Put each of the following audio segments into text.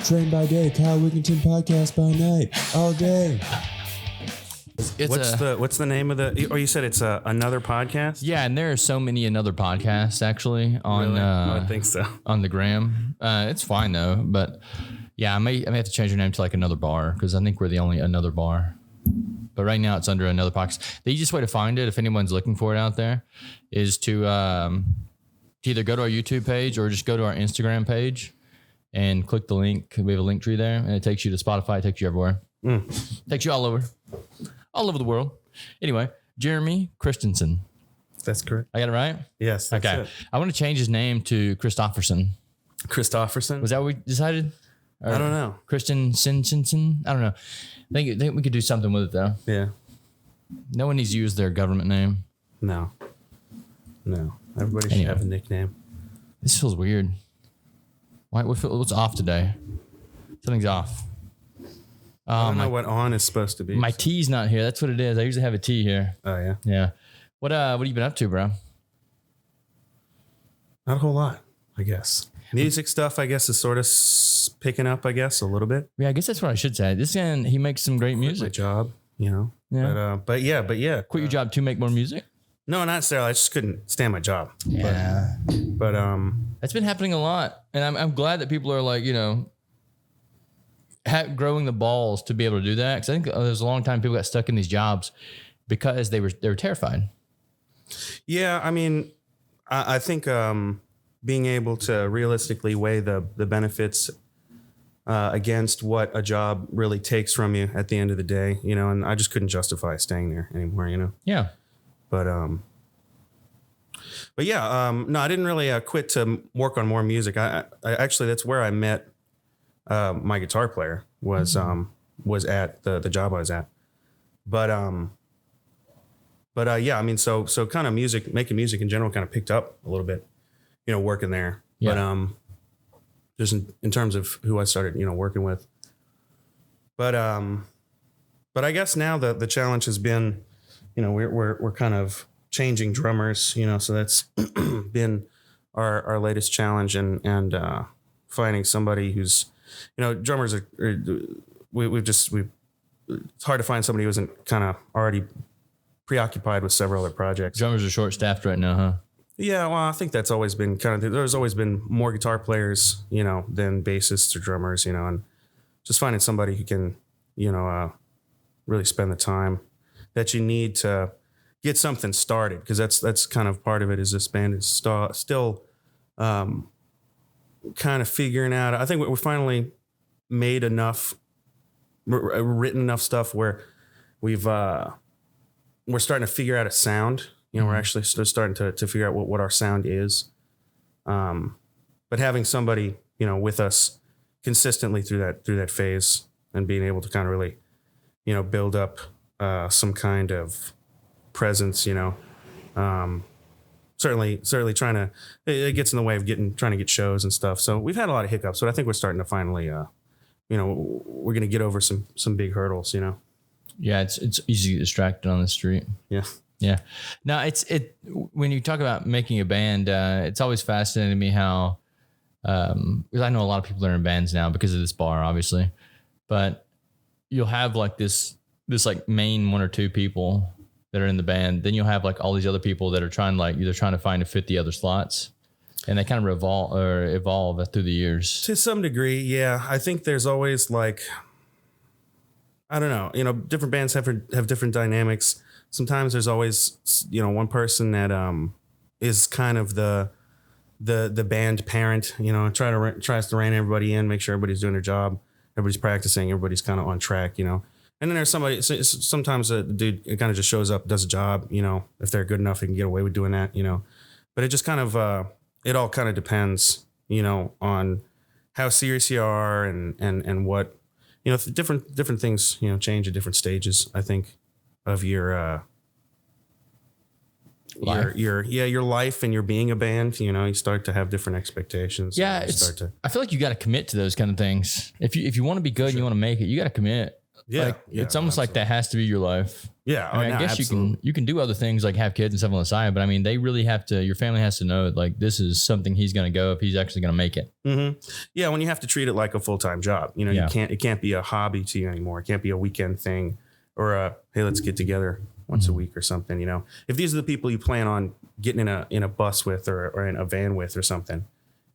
Train by day, Kyle Wigginton podcast by night, all day. What's the name of the? Or you said it's another podcast? Yeah, and there are so many another podcasts actually on. Really? I would think so. On the gram, it's fine though. But yeah, I may have to change your name to like Another Bar because I think we're the only Another Bar. But right now it's under Another Podcast. The easiest way to find it, if anyone's looking for it out there, is to either go to our YouTube page or just go to our Instagram page and click the link. We have a link tree there, and it takes you to Spotify. It takes you everywhere. Takes you all over the world. Anyway, Jeremy Christensen. That's correct. I got it right? Yes. That's okay. It. I want to change his name to Christofferson. Christofferson? Was that what we decided? Or I don't know. Christensen? I don't know. I think we could do something with it though. Yeah. No one needs to use their government name. No. Everybody should have a nickname. This feels weird. What's off today? Something's off. I don't know what on is supposed to be. My tea's not here. That's what it is. I usually have a tea here. Oh yeah. Yeah. What have you been up to, bro? Not a whole lot, I guess. Music stuff, I guess, is sort of picking up, I guess, a little bit. Yeah, I guess that's what I should say. This guy, he makes some great music. My job, you know. Yeah. But yeah. Quit your job to make more music? No, not necessarily. I just couldn't stand my job. Yeah. But that's been happening a lot, and I'm glad that people are like, growing the balls to be able to do that. Because I think there's a long time people got stuck in these jobs because they were terrified. Yeah, I mean, I think being able to realistically weigh the benefits against what a job really takes from you at the end of the day, and I just couldn't justify staying there anymore, Yeah. But yeah, no, I didn't really quit to work on more music. I actually, that's where I met my guitar player was at the job I was at. But yeah, I mean, so kind of making music in general kind of picked up a little bit, working there. Yeah. But just in terms of who I started, working with. But I guess now the challenge has been, we're kind of changing drummers, so that's been our latest challenge and finding somebody who's, drummers are it's hard to find somebody who isn't kind of already preoccupied with several other projects. Drummers are short staffed right now, huh? Yeah, well, I think that's always been there's always been more guitar players, than bassists or drummers, and just finding somebody who can, really spend the time that you need to get something started. Because that's kind of part of it is this band is still kind of figuring out. I think we finally made enough, written enough stuff where we're starting to figure out a sound. We're actually starting to figure out what our sound is. But having somebody, with us consistently through that phase and being able to kind of really, build up some kind of presence, certainly trying to, it gets in the way of trying to get shows and stuff. So we've had a lot of hiccups, but I think we're starting to finally, we're going to get over some big hurdles, Yeah, it's easy to get distracted on the street. Yeah. Yeah. No, when you talk about making a band, it's always fascinating to me how, because I know a lot of people that are in bands now because of this bar, obviously, but you'll have like this like main one or two people that are in the band. Then you'll have like all these other people that are trying to find to fit the other slots, and they kind of evolve through the years. To some degree. Yeah. I think there's always like, I don't know, different bands have different dynamics. Sometimes there's always, one person that is kind of the band parent, tries to rein everybody in, make sure everybody's doing their job, everybody's practicing, everybody's kind of on track, And then there's sometimes a dude kind of just shows up, does a job, if they're good enough, he can get away with doing that, But it just kind of, it all kind of depends, on how serious you are and what, different things, change at different stages, I think, of your life and your being a band. You start to have different expectations. Yeah, I feel like you got to commit to those kind of things. If you want to be good and you want to make it, you got to commit. Yeah. Like it's almost like that has to be your life. Yeah. I mean, I guess you can do other things like have kids and stuff on the side, but I mean, they really have to, your family has to know like this is something he's going to go if he's actually going to make it. Mm-hmm. Yeah. When you have to treat it like a full-time job, you know, it can't be a hobby to you anymore. It can't be a weekend thing or hey, let's get together once a week or something. You know, if these are the people you plan on getting in a bus with or in a van with or something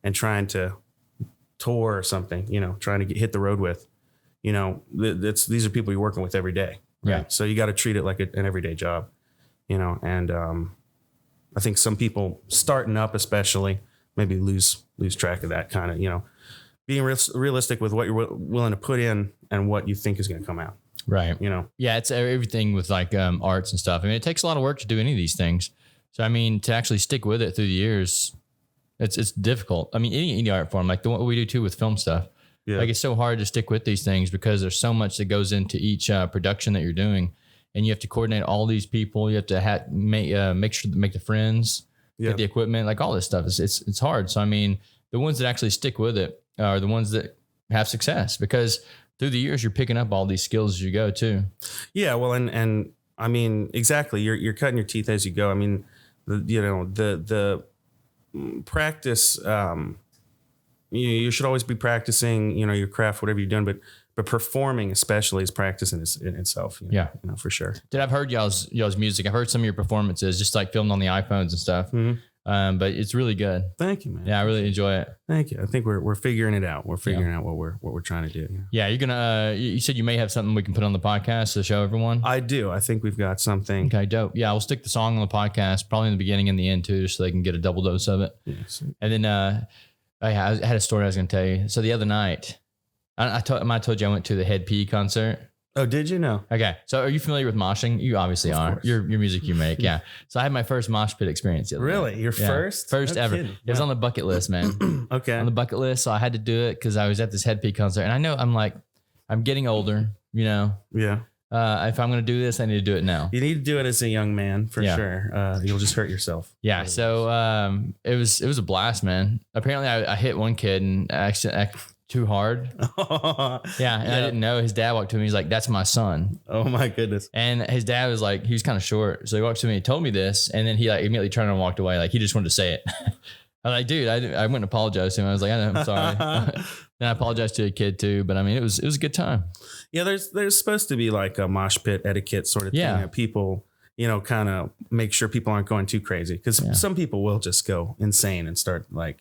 and trying to tour or something, you know, trying to hit the road with, you know, these are people you're working with every day. Right? Yeah. So you got to treat it like an everyday job, you know, and I think some people starting up, especially maybe lose track of that kind of, you know, being realistic with what you're willing to put in and what you think is going to come out. Right. You know? Yeah. It's everything with like arts and stuff. I mean, it takes a lot of work to do any of these things. So, I mean, to actually stick with it through the years, it's difficult. I mean, any art form, like the what we do too with film stuff. Yeah. Like it's so hard to stick with these things because there's so much that goes into each production that you're doing, and you have to coordinate all these people. You have to make sure to make the friends, get the equipment, like all this stuff. It's hard. So I mean, the ones that actually stick with it are the ones that have success because through the years you're picking up all these skills as you go too. Yeah, well, and I mean exactly. You're cutting your teeth as you go. I mean, the practice. You should always be practicing, you know, your craft, whatever you're doing, but performing especially is practice in itself. You know, for sure. Dude, I've heard y'all's music. I've heard some of your performances, just like filmed on the iPhones and stuff. Mm-hmm. But it's really good. Thank you, man. Yeah, I really enjoy it. Thank you. I think we're figuring it out. We're figuring out what we're trying to do. Yeah, you're gonna. You said you may have something we can put on the podcast to show everyone. I do. I think we've got something. Okay, dope. Yeah, we'll stick the song on the podcast, probably in the beginning and the end too, just so they can get a double dose of it. Yes. And then. I had a story I was going to tell you. So the other night, I told you I went to the Head P concert. Oh, did you know? Okay. So are you familiar with moshing? You obviously are. Your music you make. Yeah. So I had my first mosh pit experience the other Really? night. Your first? First ever. Kidding. It was on the bucket list, man. Okay. On the bucket list. So I had to do it because I was at this Head P concert. And I know I'm getting older, you know? Yeah. If I'm going to do this, I need to do it now. You need to do it as a young man for sure. You'll just hurt yourself. Yeah. So it was a blast, man. Apparently I hit one kid and accidentally too hard. Yeah. And I didn't know. His dad walked to me. He's like, "That's my son." Oh my goodness. And his dad was like, he was kind of short. So he walked to me and told me this. And then he like immediately turned and walked away. Like he just wanted to say it. I'm like, dude, I went and apologized to him. I was like, I'm sorry. And I apologized to a kid too. But I mean, it was a good time. Yeah, there's supposed to be like a mosh pit etiquette sort of thing that people, you know, kind of make sure people aren't going too crazy because some people will just go insane and start like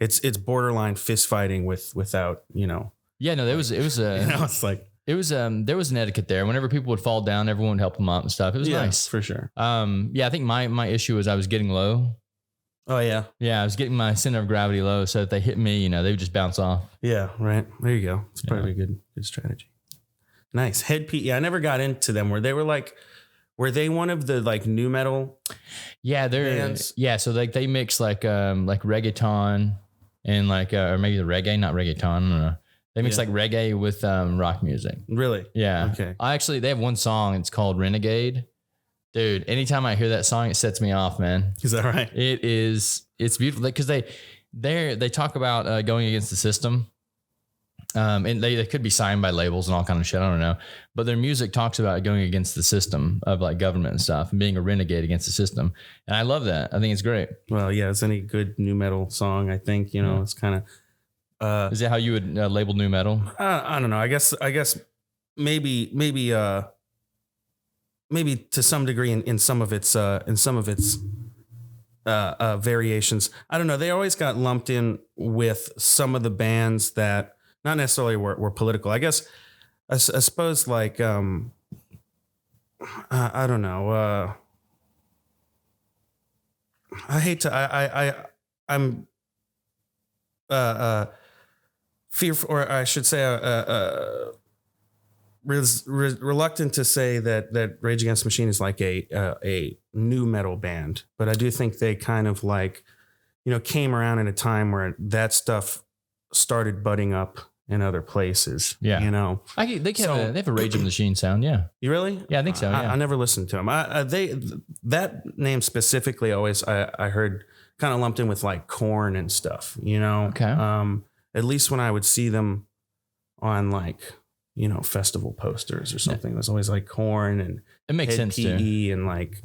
it's borderline fist fighting without, you know. Yeah, no, it was you know, it's like it was there was an etiquette there. Whenever people would fall down, everyone would help them up and stuff. It was nice for sure. Yeah, I think my issue was I was getting low. Oh yeah. Yeah, I was getting my center of gravity low, so if they hit me, you know, they would just bounce off. Yeah, right. There you go. It's probably a good strategy. Nice. Head P. Yeah, I never got into them. Were they one of the like new metal? Yeah, bands? Yeah. So like they mix like reggaeton and like or maybe the reggae, not reggaeton. I don't know. They mix like reggae with rock music. Really? Yeah. Okay. They have one song. It's called Renegade. Dude, anytime I hear that song, it sets me off, man. Is that right? It's beautiful because they talk about going against the system. And they could be signed by labels and all kind of shit. I don't know. But their music talks about going against the system of like government and stuff and being a renegade against the system. And I love that. I think it's great. Well, yeah, it's any good new metal song. I think, you know, it's kind of. Is that how you would label new metal? I don't know. I guess maybe to some degree in some of its variations. I don't know. They always got lumped in with some of the bands that not necessarily were political. I guess I suppose like I don't know. I hate to I'm fearful, or I should say reluctant to say that Rage Against the Machine is like a new metal band, but I do think they kind of like, you know, came around in a time where that stuff started budding up in other places. Yeah, you know, they have a Rage Against the Machine sound. Yeah, you really? Yeah, I think so. Yeah. I never listened to them. That name specifically always I heard kind of lumped in with like Korn and stuff. You know, okay. At least when I would see them on like, festival posters or something. There's always like Korn and it makes sense too. And like,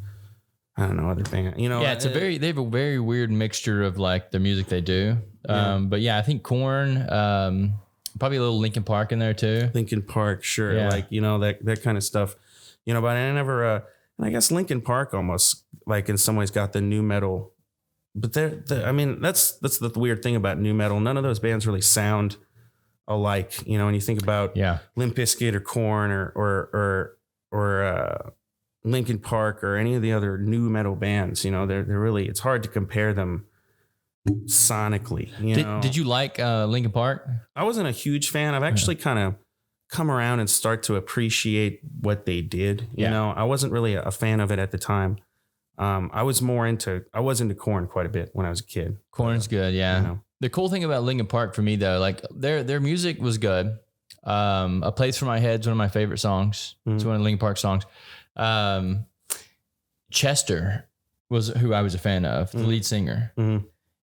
I don't know, other band, Yeah, they have a very weird mixture of like the music they do. But yeah, I think Korn, probably a little Linkin Park in there too. Linkin Park, sure. Yeah. Like, that kind of stuff, but I never, and I guess Linkin Park almost like in some ways got the new metal, but that's the weird thing about new metal. None of those bands really sound alike, when you think about Limp Bizkit or Korn or Linkin Park or any of the other new metal bands, they're really, it's hard to compare them sonically. Did you like Linkin Park? I wasn't a huge fan. I've actually kind of come around and start to appreciate what they did. I wasn't really a fan of it at the time. I was into Korn quite a bit when I was a kid. Korn's good. Yeah. The cool thing about Linkin Park for me though, like their music was good. A Place for My Head's one of my favorite songs. It's one of the Linkin Park songs. Chester was who I was a fan of, the lead singer.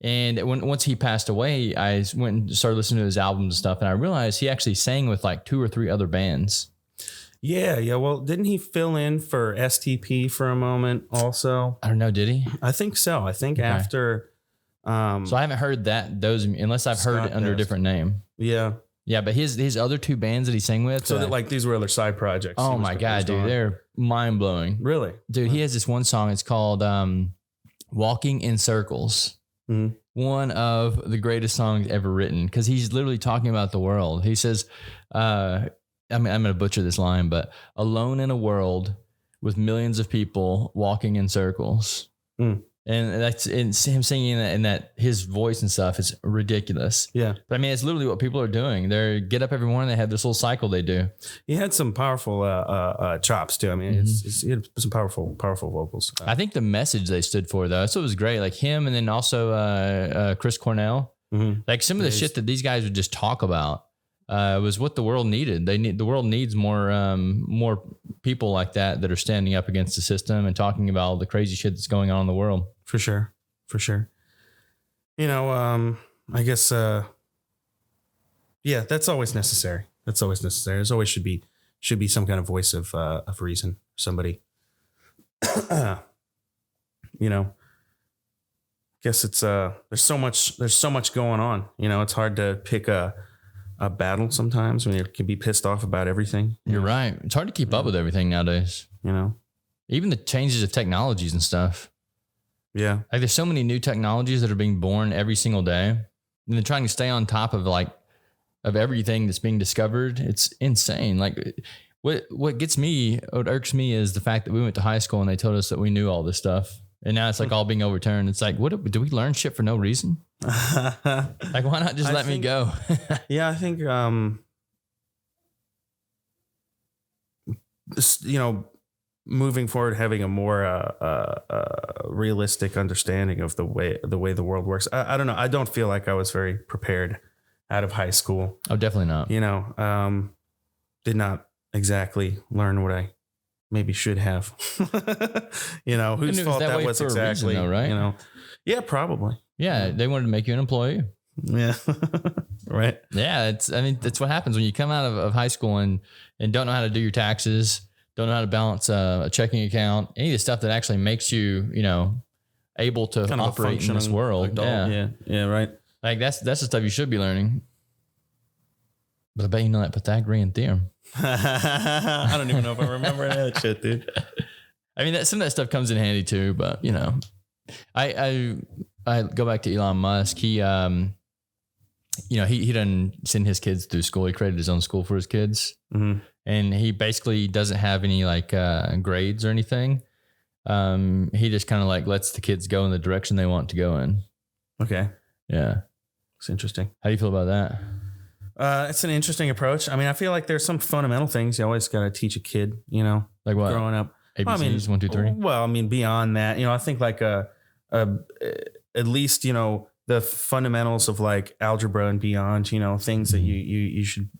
And once he passed away, I went and started listening to his albums and stuff, and I realized he actually sang with like 2 or 3 other bands. Yeah. Well, didn't he fill in for STP for a moment also? I don't know. Did he? I think so. I think after. So I haven't heard those unless I've heard it under a different name. Yeah. Yeah, but his other 2 bands that he sang with. So that like these were other side projects. Oh my God, dude. They're mind blowing. Really? Dude, he has this one song. It's called Walking in Circles. One of the greatest songs ever written, because he's literally talking about the world. He says, I'm going to butcher this line, but alone in a world with millions of people walking in circles. And that's him singing that, and that his voice and stuff is ridiculous. Yeah. But I mean, it's literally what people are doing. They get up every morning. They have this little cycle they do. He had some powerful chops too. I mean, he had some powerful vocals. I think the message they stood for though, so it was great. Like him, and then also Chris Cornell. Like some of the shit that these guys would just talk about was what the world needed. The world needs more people like that are standing up against the system and talking about all the crazy shit that's going on in the world. For sure. I guess, that's always necessary. There's always should be some kind of voice of reason, somebody, guess it's, there's so much going on, it's hard to pick a battle sometimes when you can be pissed off about everything. You're right. It's hard to keep up with everything nowadays. Even the changes of technologies and stuff. Yeah. Like there's so many new technologies that are being born every single day. And they're trying to stay on top of of everything that's being discovered. It's insane. Like what irks me is the fact that we went to high school and they told us that we knew all this stuff. And now it's like all being overturned. It's like, do we learn shit for no reason? Like, why not just let me go? Yeah, I think, moving forward, having a more realistic understanding of the way the world works. I don't know. I don't feel like I was very prepared out of high school. Oh, definitely not. Did not exactly learn what I maybe should have. Whose fault that was exactly, reason, though, right? Yeah, probably. Yeah, they wanted to make you an employee. Yeah. Right. Yeah, that's what happens when you come out of high school and don't know how to do your taxes, don't know how to balance a checking account, any of the stuff that actually makes you, able to kind of operate in this world. Adult. Yeah, right. Like that's the stuff you should be learning. But I bet you know that Pythagorean theorem. I don't even know if I remember that shit, dude. I mean, some of that stuff comes in handy too, but I go back to Elon Musk. He, he doesn't send his kids through school. He created his own school for his kids. And he basically doesn't have any grades or anything. He just kind of lets the kids go in the direction they want to go in. Okay. Yeah. It's interesting. How do you feel about that? It's an interesting approach. I mean, I feel like there's some fundamental things you always got to teach a kid, like what? Growing up. ABCs, 1, 2, 3. Well, I mean, beyond that, I think at least, the fundamentals of algebra and beyond, things that you should,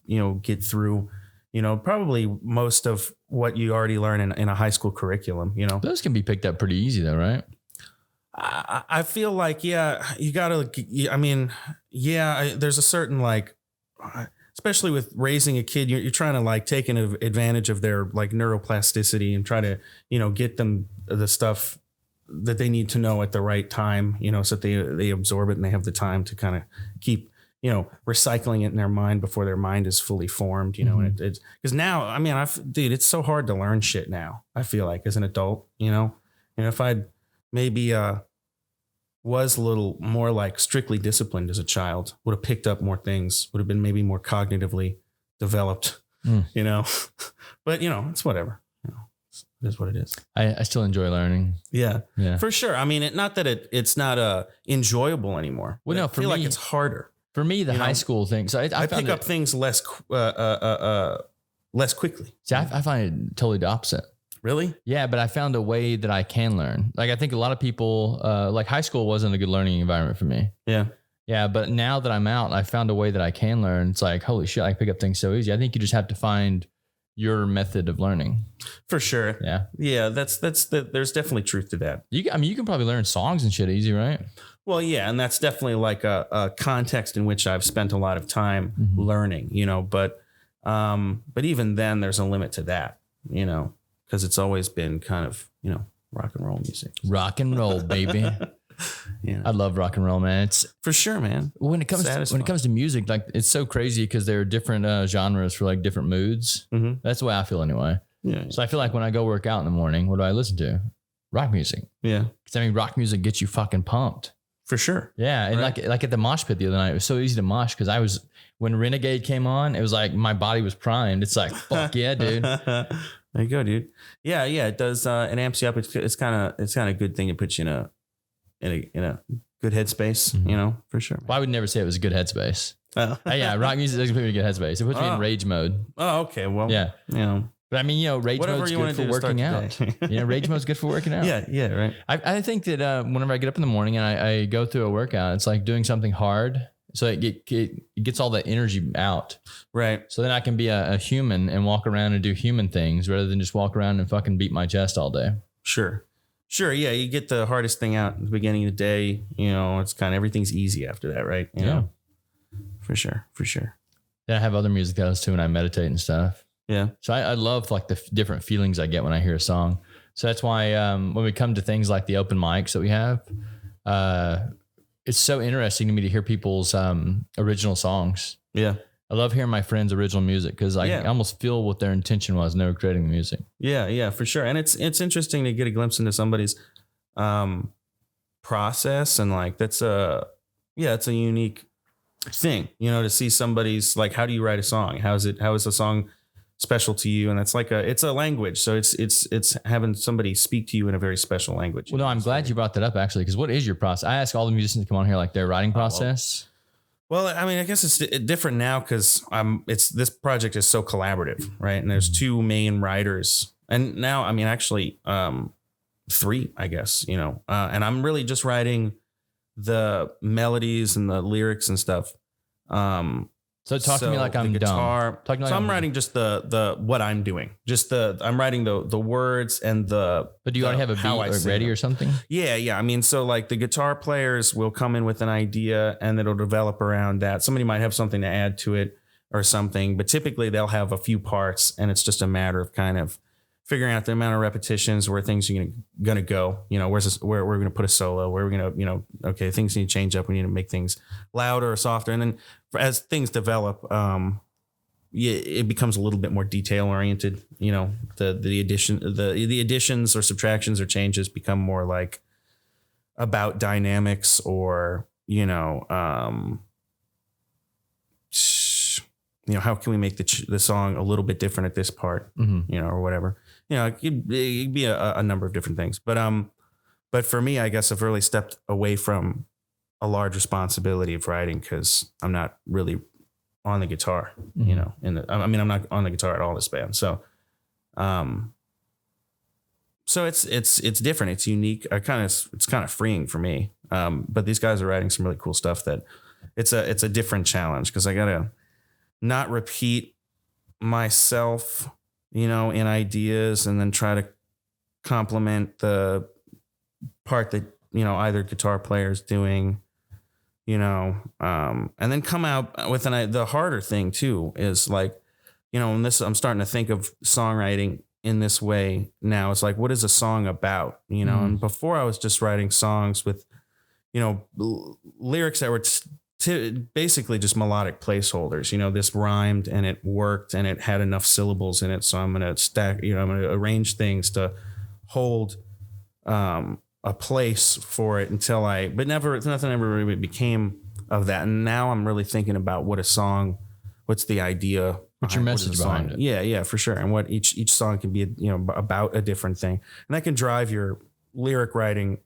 get through, probably most of what you already learn in a high school curriculum, Those can be picked up pretty easy though, right? I feel like, you gotta, there's a certain especially with raising a kid, you're trying to like take advantage of their like neuroplasticity and try to, get them the stuff that they need to know at the right time, so that they absorb it and they have the time to kind of keep, recycling it in their mind before their mind is fully formed, and it's because now, I mean, dude, it's so hard to learn shit now. I feel like as an adult, and if I'd maybe, was a little more like strictly disciplined as a child, would have picked up more things, would have been maybe more cognitively developed, but it's whatever, it is what it is. I still enjoy learning. Yeah, for sure. I mean, not that it's not enjoyable anymore. Well, no, I feel like it's harder. For me, the high school thing. So I pick up things less quickly. See, I find it totally the opposite. Really? Yeah, but I found a way that I can learn. Like I think a lot of people, like high school wasn't a good learning environment for me. Yeah. Yeah, but now that I'm out, I found a way that I can learn. It's like, holy shit, I pick up things so easy. I think you just have to find your method of learning. For sure. Yeah. Yeah, there's definitely truth to that. You can probably learn songs and shit easy, right? Well, yeah, and that's definitely like a context in which I've spent a lot of time learning, but even then there's a limit to that, because it's always been kind of, rock and roll music. Rock and roll, baby. Yeah. I love rock and roll, man. It's for sure, man. When it comes to music, like it's so crazy because there are different genres for like different moods. Mm-hmm. That's the way I feel anyway. Yeah. So I feel like when I go work out in the morning, what do I listen to? Rock music. Yeah. Because rock music gets you fucking pumped. For sure. Yeah. And like at the mosh pit the other night, it was so easy to mosh because when Renegade came on, it was like my body was primed. It's like, fuck yeah, dude. There you go, dude. Yeah. It does. It amps you up. It's kind of a good thing to put you in a good headspace, for sure. Well, I would never say it was a good headspace. Oh. Yeah. Rock music doesn't put me in a good headspace. It puts me in rage mode. Oh, okay. Well, yeah. But rage mode's good for working out. Rage mode's good for working out. Yeah, right. I think that whenever I get up in the morning and I go through a workout, it's like doing something hard. So it gets all the energy out. Right. So then I can be a human and walk around and do human things rather than just walk around and fucking beat my chest all day. Sure. Yeah. You get the hardest thing out at the beginning of the day. It's kind of everything's easy after that, right? You know? For sure. Then I have other music that I listen to when I meditate and stuff. Yeah. So I love like the different feelings I get when I hear a song. So that's why when we come to things like the open mics that we have, it's so interesting to me to hear people's original songs. Yeah. I love hearing my friends' original music because I almost feel what their intention was when they were creating the music. Yeah, for sure. And it's interesting to get a glimpse into somebody's process, and like it's a unique thing, to see somebody's like, how do you write a song? How is a song special to you? And that's like it's a language. So it's having somebody speak to you in a very special language. Well, no, I'm glad you brought that up actually, because what is your process? I ask all the musicians to come on here like their writing process. Well, I mean, I guess it's different now because this project is so collaborative, right? And there's two main writers, and now, I mean, actually, three, I guess, and I'm really just writing the melodies and the lyrics and stuff. So talk to me like I'm dumb. I'm writing just the what I'm doing. I'm writing the words and the. But do you already have a beat ready or something? Yeah. I mean, so like the guitar players will come in with an idea and it'll develop around that. Somebody might have something to add to it or something, but typically they'll have a few parts, and it's just a matter of kind of figuring out the amount of repetitions, where things are gonna go. Where we're gonna put a solo, where we're gonna, okay, things need to change up. We need to make things louder or softer, and then as things develop, it becomes a little bit more detail oriented. The additions or subtractions or changes become more like about dynamics, or how can we make the song a little bit different at this part, or whatever. It could be a number of different things, but for me, I guess I've really stepped away from a large responsibility of writing because I'm not really on the guitar, I'm not on the guitar at all in this band. So it's different. It's unique. It's kind of freeing for me. But these guys are writing some really cool stuff that it's a different challenge because I gotta not repeat myself, in ideas, and then try to complement the part that, either guitar player's doing, and then come out with the harder thing too is like, and this, I'm starting to think of songwriting in this way now. It's like, what is a song about? And before I was just writing songs with, lyrics that were basically just melodic placeholders. This rhymed and it worked and it had enough syllables in it. So I'm going to stack, I'm going to arrange things to hold a place for it but nothing ever really became of that. And now I'm really thinking about what's the idea? What's your message behind it? Yeah, for sure. And what each song can be, about a different thing. And that can drive your lyric writing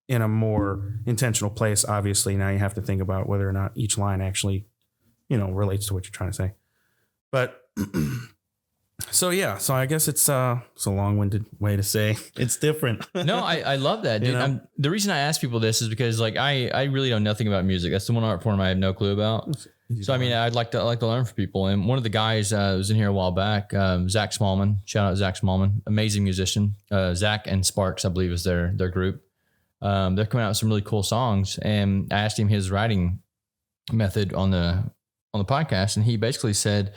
in a more intentional place. Obviously, now you have to think about whether or not each line actually, relates to what you're trying to say. But so I guess it's a long-winded way to say it's different. No, I love that, dude. The reason I ask people this is because like I really know nothing about music. That's the one art form I have no clue about. So I mean, I'd like to learn from people. And one of the guys was in here a while back, Zach Smallman. Shout out Zach Smallman, amazing musician. Zach and Sparks, I believe, is their group. They're coming out with some really cool songs, and I asked him his writing method on the podcast, and he basically said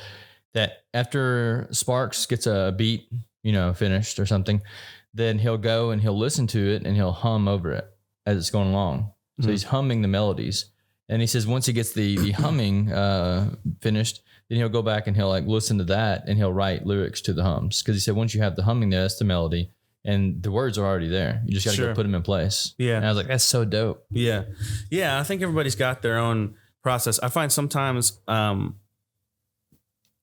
that after Sparks gets a beat, finished or something, then he'll go and he'll listen to it and he'll hum over it as it's going along. So he's humming the melodies. And he says once he gets the humming finished, then he'll go back and he'll like listen to that and he'll write lyrics to the hums. Because he said once you have the humming there, that's the melody. And the words are already there. You just got to go put them in place. Yeah. And I was like, that's so dope. Yeah. Yeah. I think everybody's got their own process. I find sometimes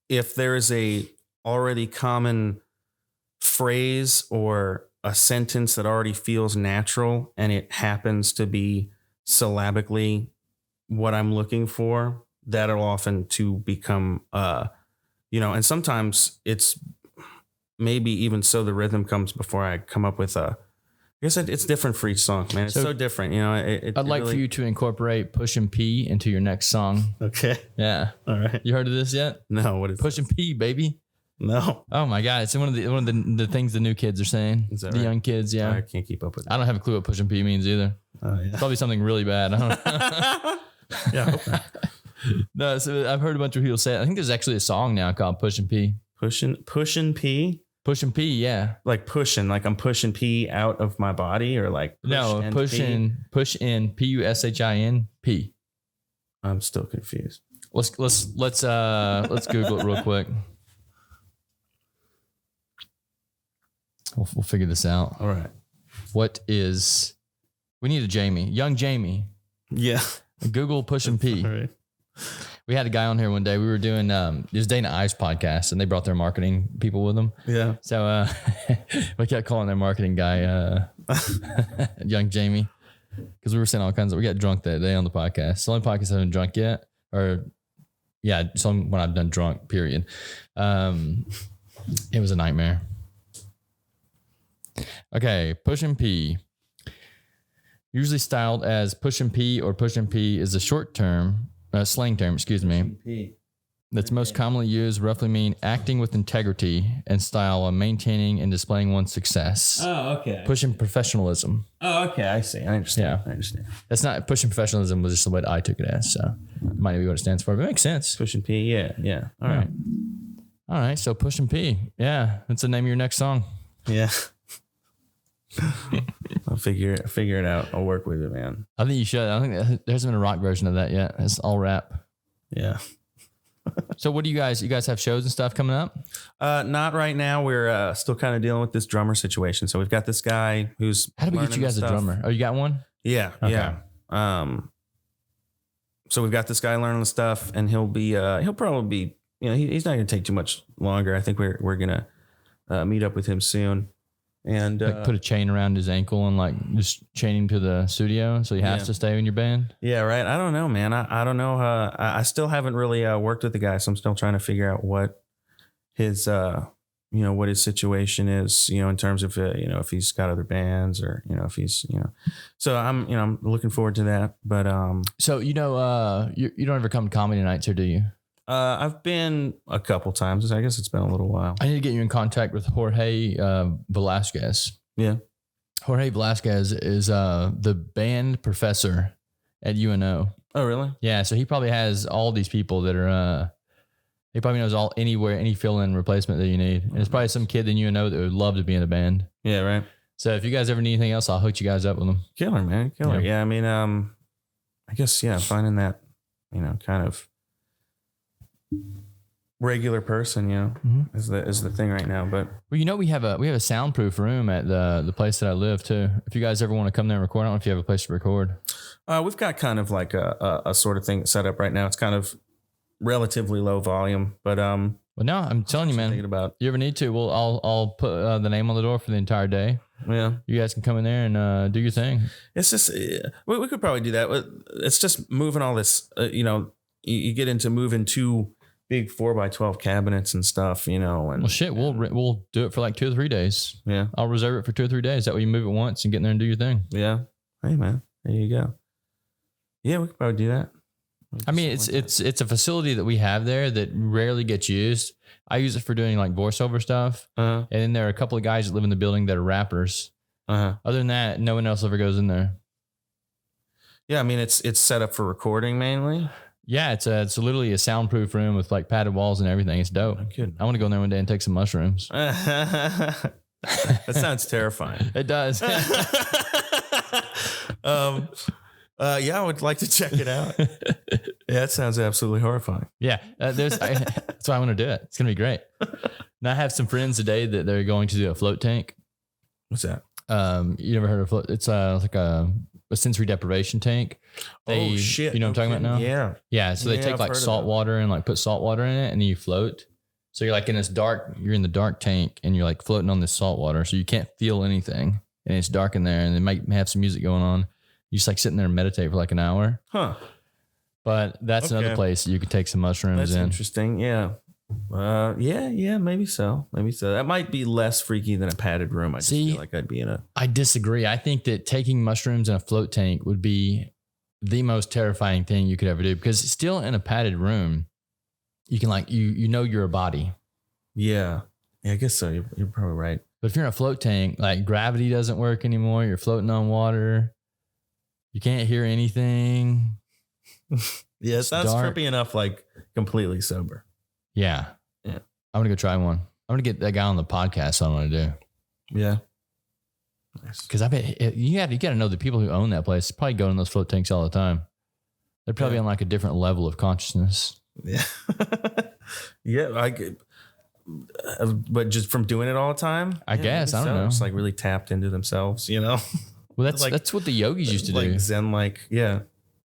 if there is a already common phrase or a sentence that already feels natural and it happens to be syllabically what I'm looking for, that'll often to become, and sometimes it's maybe even so the rhythm comes before I come up with I guess it's different for each song, man. It's so different, I'd like for you to incorporate Pushin' P into your next song. Okay. Yeah. All right. You heard of this yet? No. What is Pushin' P, baby? No. Oh my God. It's one of the things the new kids are saying. Is that the right? young kids, yeah. I can't keep up with it. I don't have a clue what Pushin' P means either. Oh yeah. Probably something really bad. I don't know. Yeah. No, so I've heard a bunch of people say it. I think there's actually a song now called Pushin' P. Pushin' P? Pushin' P, yeah. Like pushing, like I'm pushing P out of my body, or like push in Pushin P. I'm still confused. Let's Google it real quick. We'll figure this out. All right. We need a young Jamie. Yeah. Google Pushin' P. All right. We had a guy on here one day. We were doing this Dana Ice podcast, and they brought their marketing people with them. Yeah. So we kept calling their marketing guy young Jamie, because we were saying all kinds of. We got drunk that day on the podcast. It's the only podcast I haven't drunk yet, when I've done drunk. Period. It was a nightmare. Okay, Pushin' P. Usually styled as Pushin' P or Pushin' P is a slang term, that's most commonly used, roughly mean acting with integrity and style while maintaining and displaying one's success. Oh, okay. Pushing professionalism. Oh, okay. I see. I understand. Yeah. That's not pushing professionalism was just the way I took it as. So it might not be what it stands for, but it makes sense. Pushing P. Yeah. Yeah. All right. All right. So Pushin' P. Yeah. That's the name of your next song. Yeah. I'll figure it out. I'll work with it, man. I think you should. I think there hasn't been a rock version of that yet. It's all rap. Yeah. So what do you guys have shows and stuff coming up? Not right now. We're still kind of dealing with this drummer situation. So we've got this guy who's how did we get you guys a drummer? Oh, you got one? Yeah. Okay. Yeah. So we've got this guy learning the stuff, and he'll probably be, he's not going to take too much longer. I think we're going to meet up with him soon. And put a chain around his ankle and just chain him to the studio so he has to stay in your band. Yeah, right. I don't know, man. I don't know. I still haven't really worked with the guy, so I'm still trying to figure out what his what his situation is, in terms of if he's got other bands or if he's So I'm looking forward to that. But so you don't ever come to comedy nights, or do you? I've been a couple times. I guess it's been a little while. I need to get you in contact with Jorge Velasquez. Yeah. Jorge Velasquez is the band professor at UNO. Oh, really? Yeah, so he probably has all these people that are. He probably knows any fill-in replacement that you need, and it's probably some kid that you know that would love to be in a band. Yeah, right. So if you guys ever need anything else, I'll hook you guys up with them. Killer, man, killer. Yeah, I mean, I guess finding that, kind of regular person, is the thing right now. But well, we have a soundproof room at the place that I live too. If you guys ever want to come there and record, I don't know if you have a place to record. We've got kind of like a sort of thing set up right now. It's kind of relatively low volume, but well, no, I'm telling you, man. Thinking about you ever need to? Well, I'll put the name on the door for the entire day. Yeah, you guys can come in there and do your thing. It's just we could probably do that. It's just moving all this. You get into moving 2 big 4x12 cabinets and stuff. And well, shit, we'll do it for like 2 or 3 days. Yeah, I'll reserve it for 2 or 3 days. That way you move it once and get in there and do your thing. Yeah. Hey, man, there you go. Yeah, we could probably do that. I mean, it's a facility that we have there that rarely gets used. I use it for doing like voiceover stuff. And then there are a couple of guys that live in the building that are rappers. Other than that, no one else ever goes in there. Yeah, I mean, it's set up for recording mainly. Yeah, it's literally a soundproof room with like padded walls and everything. It's dope. I want to go in there one day and take some mushrooms. That sounds terrifying. It does. Yeah, I would like to check it out. Yeah, it sounds absolutely horrifying. Yeah, that's why I want to do it. It's gonna be great. Now I have some friends today that they're going to do a float tank. What's that? You never heard of float? It's like a sensory deprivation tank. Oh shit! You know what I'm talking about now? Yeah, yeah. So they take like salt water and like put salt water in it, and then you float. So you're like in this dark. You're in the dark tank, and you're like floating on this salt water, so you can't feel anything, and it's dark in there, and they might have some music going on. You just like sitting there and meditate for like an hour. Huh. But that's another place you could take some mushrooms That's in. Interesting. Yeah. Yeah, maybe so. That might be less freaky than a padded room. I just feel like I'd be in a... I disagree. I think that taking mushrooms in a float tank would be the most terrifying thing you could ever do, because still in a padded room, you can like, you're a body. Yeah. Yeah, I guess so. You're probably right. But if you're in a float tank, like gravity doesn't work anymore. You're floating on water. You can't hear anything. Yeah, it sounds trippy enough, like completely sober. Yeah. Yeah. I'm going to go try one. I'm going to get that guy on the podcast. So I'm going to do. Yeah. Nice. Because I bet you got to know the people who own that place probably go in those float tanks all the time. They're probably on like a different level of consciousness. Yeah. Yeah. But just from doing it all the time, I guess. I don't know. It's like really tapped into themselves, Well, that's what the yogis used to do. Like Zen, yeah.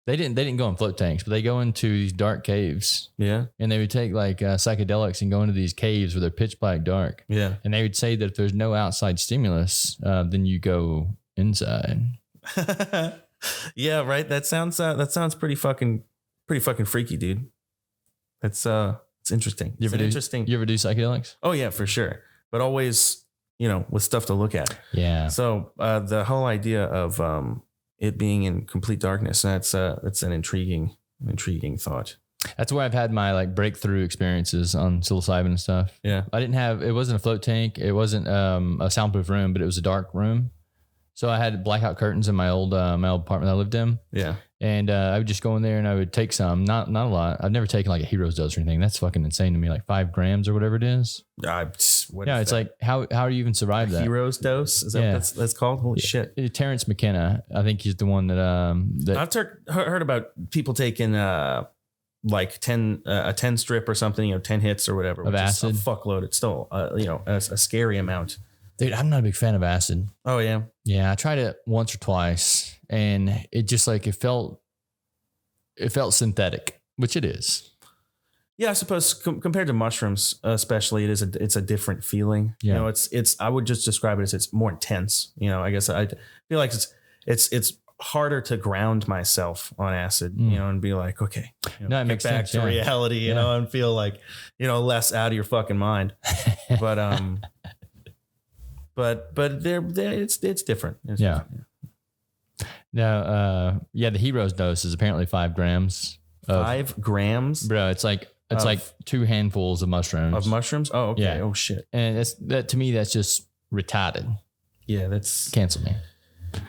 They didn't go in float tanks, but they go into these dark caves. Yeah. And they would take like psychedelics and go into these caves where they're pitch black dark. Yeah. And they would say that if there's no outside stimulus, then you go inside. Yeah, right. That sounds pretty fucking freaky, dude. It's interesting. You ever do psychedelics? Oh yeah, for sure. But always, with stuff to look at. Yeah. So the whole idea of it being in complete darkness, that's an intriguing thought. That's where I've had my like breakthrough experiences on psilocybin and stuff. Yeah. It wasn't a float tank. It wasn't a soundproof room, but it was a dark room. So I had blackout curtains in my old apartment I lived in. Yeah. And I would just go in there and I would take some, not a lot. I've never taken like a hero's dose or anything. That's fucking insane to me. Like 5 grams or whatever it is. It's like, how do you even survive that? Hero's dose? Is that what that's called? Holy shit. Terrence McKenna. I think he's the one that I've heard about people taking like 10 strip or something, 10 hits or whatever. Of acid. A fuckload. It's still, a scary amount. Dude, I'm not a big fan of acid. Oh yeah. Yeah. I tried it once or twice and it just like, it felt synthetic, which it is. Yeah. I suppose compared to mushrooms, especially it's a different feeling. Yeah. I would just describe it as it's more intense. I guess I feel like it's harder to ground myself on acid, and be like, okay, it makes back sense, to reality, and feel like, less out of your fucking mind. But it's different. It's different. Now, the hero's dose is apparently 5 grams. 5 grams, bro. It's like 2 handfuls of mushrooms. Of mushrooms? Oh, okay. Yeah. Oh shit. And that to me, that's just retarded. Yeah, that's cancel me.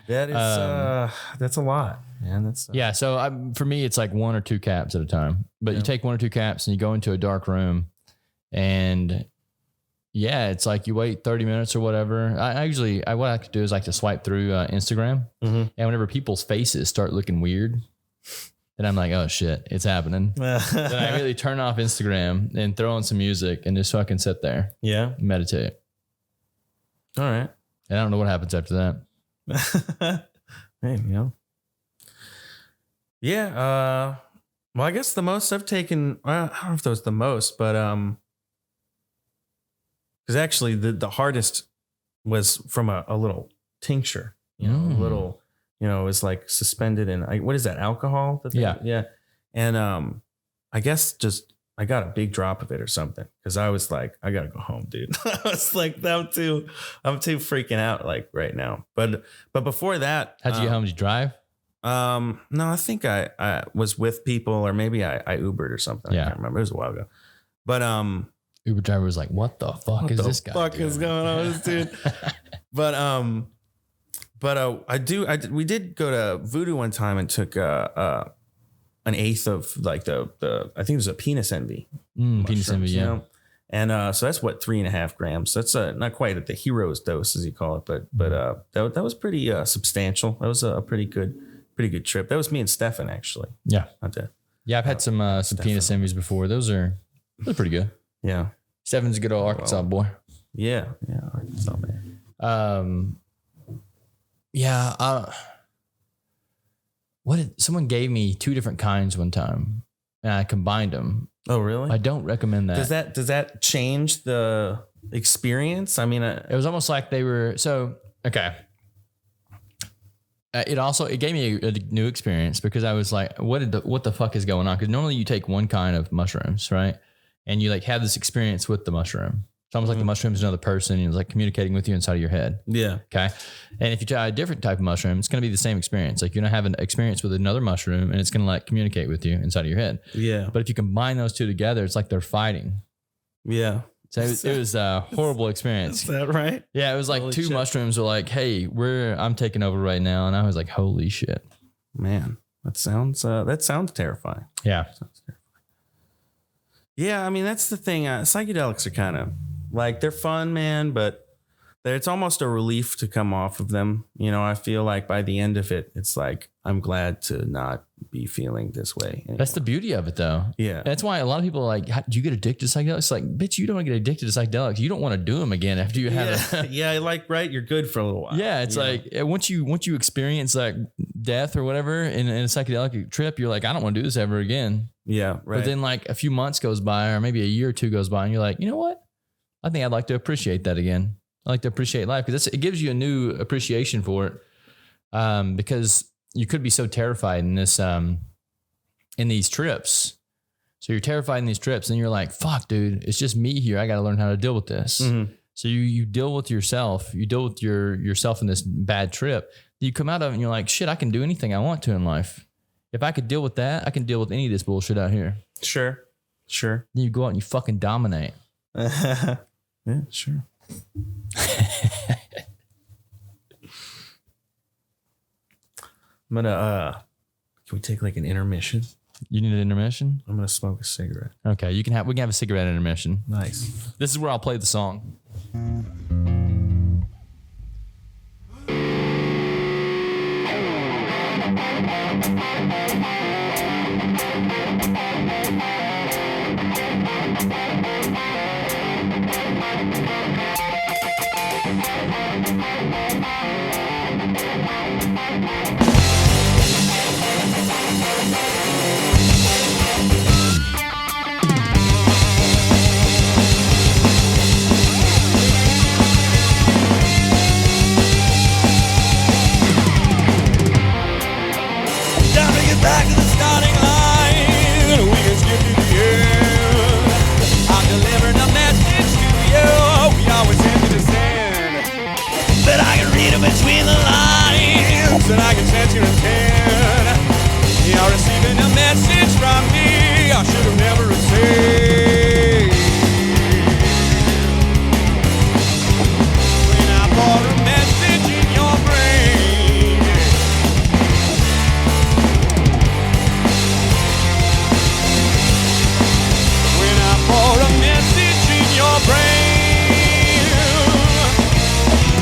That is that's a lot, man. That's yeah. So for me, it's like 1 or 2 caps at a time. But you take 1 or 2 caps and you go into a dark room, and yeah, it's like you wait 30 minutes or whatever. I usually what I like to do is like to swipe through Instagram, and whenever people's faces start looking weird, then I'm like, oh shit, it's happening. Then I immediately turn off Instagram and throw on some music and just fucking sit there. Yeah. Meditate. All right. And I don't know what happens after that. Hey, you know. Yeah. Well, I guess the most I've taken, I don't know if that was the most, but because actually the hardest was from a little tincture, you know, a little, you know, it was like suspended in, what is that, alcohol? Yeah. And I guess just I got a big drop of it or something, because I was like, I gotta go home, dude. I was like, I'm too freaking out like right now. But before that, how'd you get home? Did you drive? No, I think I was with people, or maybe I Ubered or something. Yeah. I can't remember. It was a while ago. But Uber driver was like, what the fuck is this guy? What the fuck is going on with this dude? But we did go to Voodoo one time and took an eighth of like the I think it was a penis envy. Penis envy, yeah. You know? And so that's what 3.5 grams. That's not quite at the hero's dose, as you call it, but that was pretty substantial. That was a pretty good trip. That was me and Stefan, actually. Yeah. Yeah, I've had some penis envies before. Those are pretty good. Yeah. Stefan's a good old Arkansas boy. Yeah, Arkansas man. Someone gave me 2 different kinds one time, and I combined them. Oh, really? I don't recommend that. Does that change the experience? I mean, it was almost like they were okay. It gave me a new experience, because I was like, what the fuck is going on? Because normally you take one kind of mushrooms, right? And you like have this experience with the mushroom. It's almost like the mushroom is another person, and it's like communicating with you inside of your head. Yeah. Okay. And if you try a different type of mushroom, it's going to be the same experience. Like you're going to have an experience with another mushroom, and it's going to like communicate with you inside of your head. Yeah. But if you combine those 2 together, it's like they're fighting. Yeah. So it was a horrible experience. Is that right? Yeah. It was like holy 2 shit. Mushrooms were like, hey, I'm taking over right now. And I was like, holy shit, man, that sounds terrifying. Yeah. Yeah. I mean, that's the thing. Psychedelics are kind of like, they're fun, man, but it's almost a relief to come off of them. You know, I feel like by the end of it, it's like, I'm glad to not be feeling this way anymore. That's the beauty of it, though. Yeah. That's why a lot of people are like, do you get addicted to psychedelics? It's like, bitch, you don't get addicted to psychedelics. You don't want to do them again after you have yeah, like, right, you're good for a little while. Yeah, it's like, once you experience like death or whatever in a psychedelic trip, you're like, I don't want to do this ever again. Yeah, right. But then like a few months goes by, or maybe a year or 2 goes by, and you're like, you know what? I think I'd like to appreciate that again. I like to appreciate life, because it gives you a new appreciation for it. Because you could be so terrified in these trips. So you're terrified in these trips, and you're like, fuck, dude, it's just me here. I got to learn how to deal with this. Mm-hmm. So you deal with yourself. You deal with yourself in this bad trip. You come out of it and you're like, shit, I can do anything I want to in life. If I could deal with that, I can deal with any of this bullshit out here. Sure. Then you go out and you fucking dominate. Yeah, sure. I'm gonna can we take like an intermission? You need an intermission? I'm gonna smoke a cigarette. Okay, we can have a cigarette intermission. Nice. This is where I'll play the song. Back to the starting line, we can skip to the end. I'm delivering a message to you, we always end to descend. But I can read it between the lines, and I can sense your intent. You're receiving a message from me I should have never received. When I pour a message in your brain, for a message in your brain.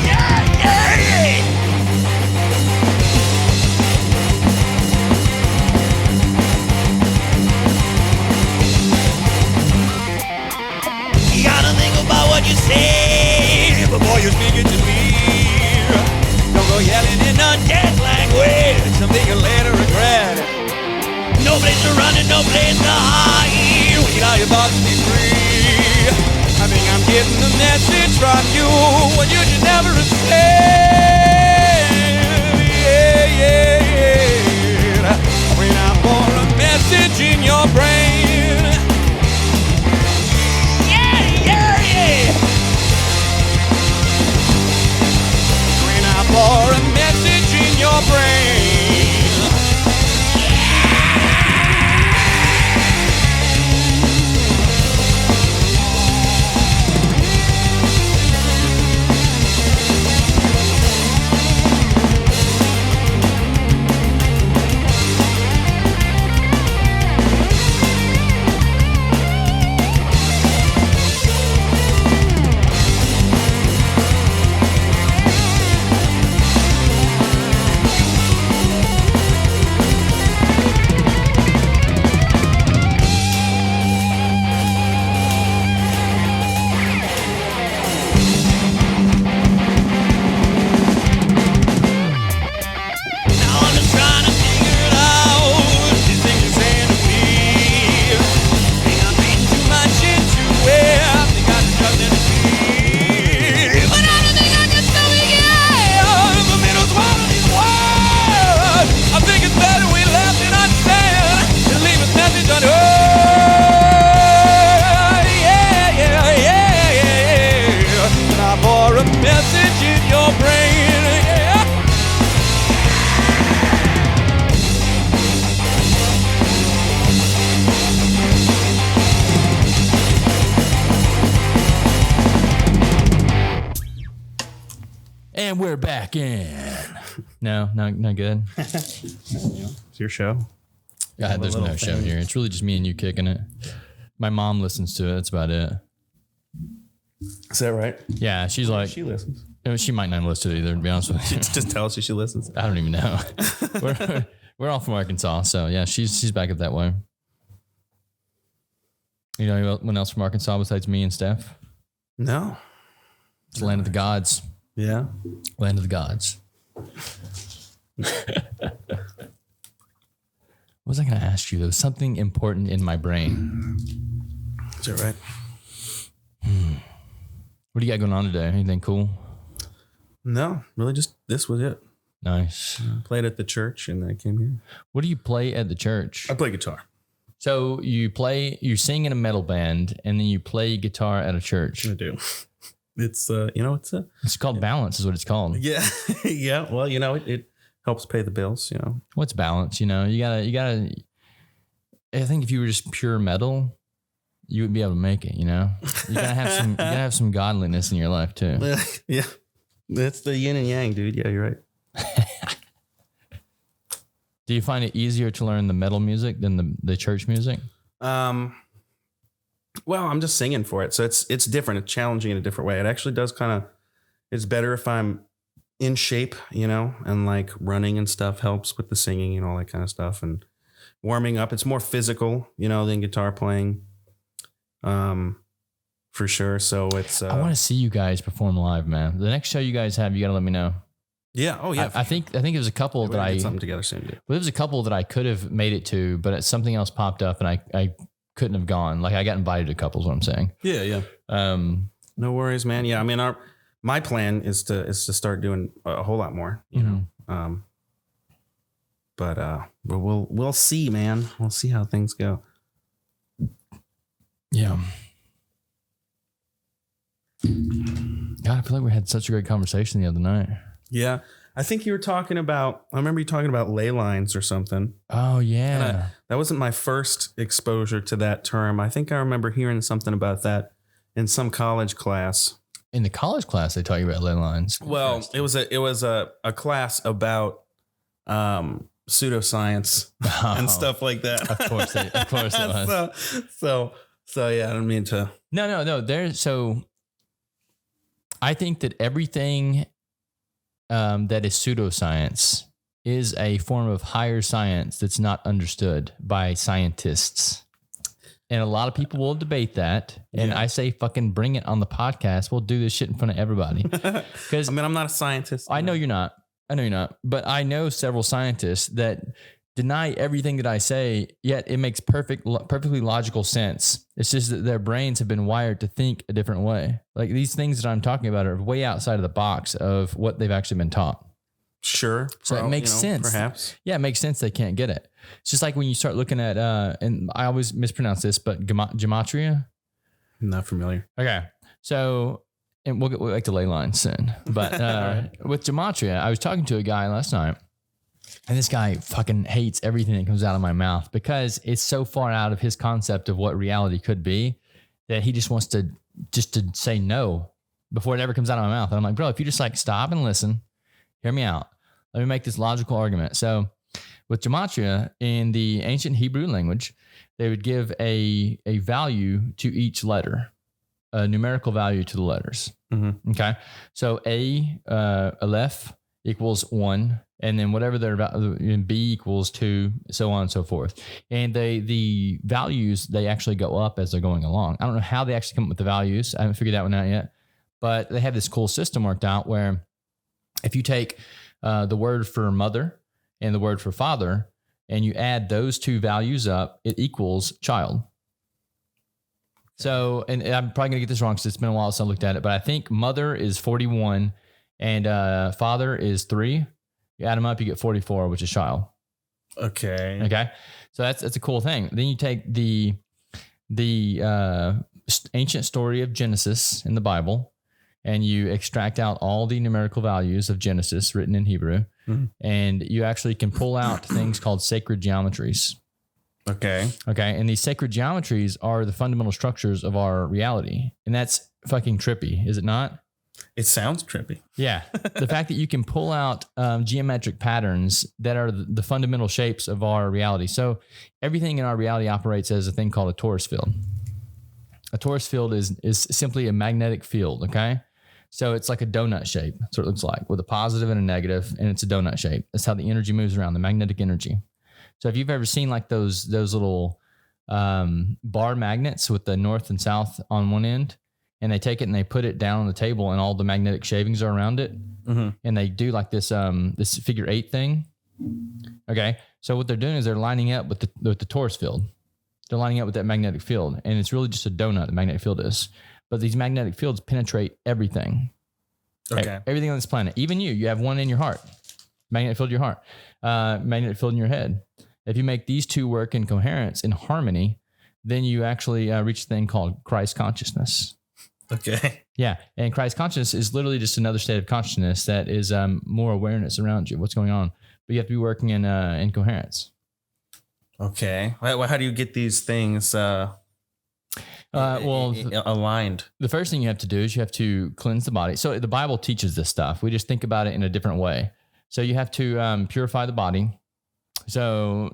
Yeah, yeah, yeah. You gotta think about what you say before you speak it to me. Don't go yelling in a dead language, something you'll later regret. No place to run and no place to hide. We allow your thoughts to be free. I think I'm getting the message from you, what you should never have said. Yeah, yeah, yeah. When I'm for a message in your brain. Yeah, yeah, yeah. When I'm for a message in your brain. And we're back in. No, not good. It's your show. God, there's no show here. It's really just me and you kicking it. My mom listens to it. That's about it. Is that right? Yeah, she's like, She listens. she might not listen to it either, to be honest with you. Just tell us if she listens. I don't even know. we're all from Arkansas, so yeah, she's back up that way. You know anyone else from Arkansas besides me and Steph? No. It's the land of the gods. Yeah. Land of the gods. What was I going to ask you? There was something important in my brain. Is that right? What do you got going on today? Anything cool? No, really just this was it. Nice. I played at the church and then I came here. What do you play at the church? I play guitar. So you sing in a metal band and then you play guitar at a church. I do. It's, It's called balance is what it's called. yeah. Yeah. Well, it helps pay the bills, What's balance? You gotta, I think if you were just pure metal, you would be able to make it, You gotta have some godliness in your life too. Yeah. That's the yin and yang, dude. Yeah, you're right. Do you find it easier to learn the metal music than the church music? Well, I'm just singing for it. So it's different. It's challenging in a different way. It actually does it's better if I'm in shape, and like running and stuff helps with the singing and all that kind of stuff. And warming up, it's more physical, than guitar playing. For sure. So it's, I want to see you guys perform live, man. The next show you guys have, you got to let me know. Yeah. Oh yeah. I think it was a couple that I get something together soon. Dude. Well, there was a couple that I could have made it to, but something else popped up and I couldn't have gone. Like I got invited to a couple is what I'm saying. Yeah. Yeah. No worries, man. Yeah. I mean, my plan is to start doing a whole lot more, but we'll see, man. We'll see how things go. Yeah. God, I feel like we had such a great conversation the other night. Yeah. I think you were talking about, I remember you talking about ley lines or something. Oh, yeah. That wasn't my first exposure to that term. I think I remember hearing something about that in some college class. In the college class, they taught you about ley lines. Well, it was a class about pseudoscience and stuff like that. Of course it was. So yeah, I don't mean to. No. So I think that everything that is pseudoscience is a form of higher science that's not understood by scientists. And a lot of people will debate that. And I say, fucking bring it on the podcast. We'll do this shit in front of everybody. Because I mean, I'm not a scientist. I know you're not. But I know several scientists that deny everything that I say, yet it makes perfectly logical sense. It's just that their brains have been wired to think a different way. Like these things that I'm talking about are way outside of the box of what they've actually been taught. Sure. So it makes sense. Perhaps. Yeah, it makes sense they can't get it. It's just like when you start looking at, and I always mispronounce this, but Gematria. Not familiar. Okay. So, and we'll get back to ley lines soon. But with Gematria, I was talking to a guy last night, and this guy fucking hates everything that comes out of my mouth because it's so far out of his concept of what reality could be that he just wants to say no before it ever comes out of my mouth. And I'm like, bro, if you just like stop and listen, hear me out. Let me make this logical argument. So with Gematria, in the ancient Hebrew language, they would give a value to each letter, a numerical value to the letters. Mm-hmm. Okay. So Aleph equals 1, and then whatever their B equals 2, so on and so forth. And the values, they actually go up as they're going along. I don't know how they actually come up with the values. I haven't figured that one out yet, but they have this cool system worked out where if you take the word for mother and the word for father, and you add those two values up, it equals child. So, and I'm probably going to get this wrong because it's been a while since I looked at it, but I think mother is 41 and father is 3. You add them up, you get 44, which is child. Okay. Okay. So that's a cool thing. Then you take the ancient story of Genesis in the Bible, and you extract out all the numerical values of Genesis written in Hebrew, and you actually can pull out things called sacred geometries. Okay. Okay. And these sacred geometries are the fundamental structures of our reality. And that's fucking trippy, is it not? It sounds trippy. Yeah. The fact that you can pull out geometric patterns that are the fundamental shapes of our reality. So everything in our reality operates as a thing called a Taurus field. A Taurus field is simply a magnetic field. Okay. So it's like a donut shape. That's what it looks like, with a positive and a negative, and it's a donut shape. That's how the energy moves around, the magnetic energy. So if you've ever seen like those little bar magnets with the north and south on one end, and they take it and they put it down on the table, and all the magnetic shavings are around it, and they do like this this figure 8 thing. Okay, so what they're doing is they're lining up with the Taurus field. They're lining up with that magnetic field, and it's really just a donut. The magnetic field is. But these magnetic fields penetrate everything. Okay. Everything on this planet. Even you have one in your heart. Magnetic field in your heart. Magnetic field in your head. If you make these two work in coherence, in harmony, then you actually reach a thing called Christ consciousness. Okay. Yeah. And Christ consciousness is literally just another state of consciousness that is more awareness around you, what's going on. But you have to be working in coherence. Okay. Well, how do you get these things aligned? The first thing you have to do is you have to cleanse the body. So the Bible teaches this stuff. We just think about it in a different way. So you have to purify the body. So,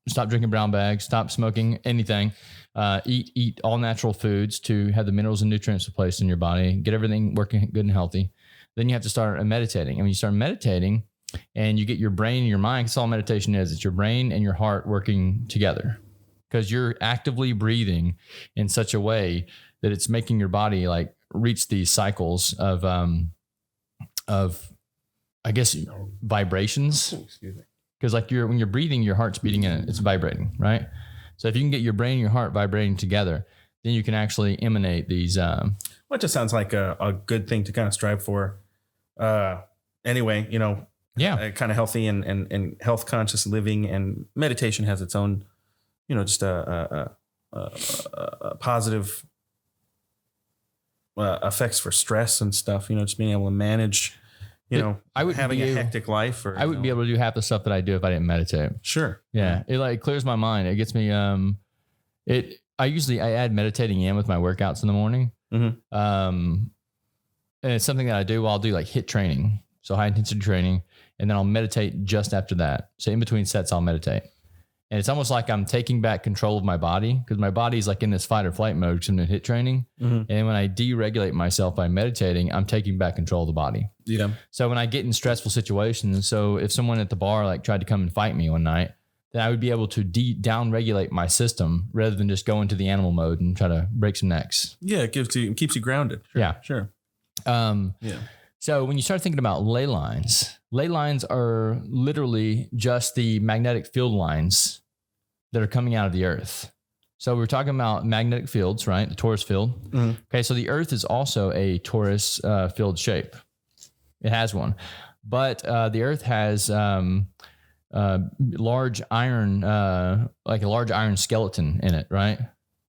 stop drinking brown bags, stop smoking anything, eat all natural foods to have the minerals and nutrients replaced in your body, get everything working good and healthy. Then you have to start meditating. And when you start meditating and you get your brain and your mind, that's all meditation is. It's your brain and your heart working together. Because you're actively breathing in such a way that it's making your body like reach these cycles of I guess vibrations. Excuse me. Because like when you're breathing, your heart's beating and it's vibrating, right? So if you can get your brain and your heart vibrating together, then you can actually emanate these. Well, it just sounds like a good thing to kind of strive for. Anyway, Yeah. Kind of healthy and health conscious living, and meditation has its own. Just a positive effects for stress and stuff. Just being able to manage, I would having a hectic life. Or I wouldn't be able to do half the stuff that I do if I didn't meditate. Sure. Yeah, it clears my mind. It gets me. I add meditating in with my workouts in the morning. Mm-hmm. And it's something that I do while I'll do like HIIT training, so high intensity training, and then I'll meditate just after that. So in between sets, I'll meditate. And it's almost like I'm taking back control of my body because my body's like in this fight or flight mode because I'm in HIIT training. And when I deregulate myself by meditating, I'm taking back control of the body. Yeah. So when I get in stressful situations, so if someone at the bar like tried to come and fight me one night, then I would be able to down-regulate my system rather than just go into the animal mode and try to break some necks. Yeah, it keeps you grounded. Sure, Yeah. Sure. Yeah. So when you start thinking about ley lines are literally just the magnetic field lines that are coming out of the earth. So we're talking about magnetic fields, right? The Taurus field. Okay. So the earth is also a Taurus field shape. It has one, but the earth has large iron, like a large iron skeleton in it, right?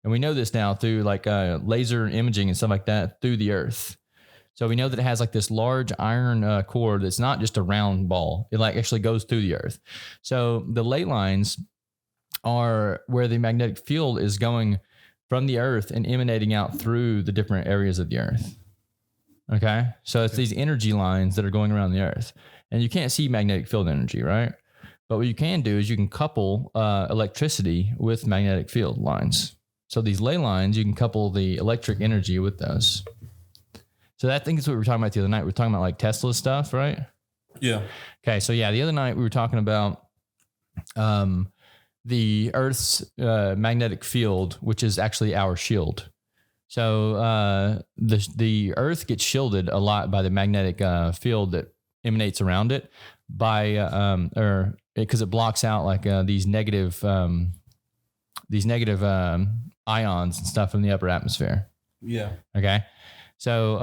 And we know this now through like laser imaging and stuff like that through the earth. So we know that it has like this large iron core that's not just a round ball. It like actually goes through the earth. So the ley lines are where the magnetic field is going from the earth and emanating out through the different areas of the earth. Okay. So it's these energy lines that are going around the earth, and you can't see magnetic field energy, right? But what you can do is you can couple electricity with magnetic field lines. So these ley lines, you can couple the electric energy with those. So that, I think is what we were talking about the other night. We were talking about like Tesla stuff, right? Yeah. Okay. So yeah, the other night we were talking about the Earth's magnetic field, which is actually our shield. So the Earth gets shielded a lot by the magnetic field that emanates around it because it blocks out like these negative ions and stuff from the upper atmosphere. Yeah. Okay. So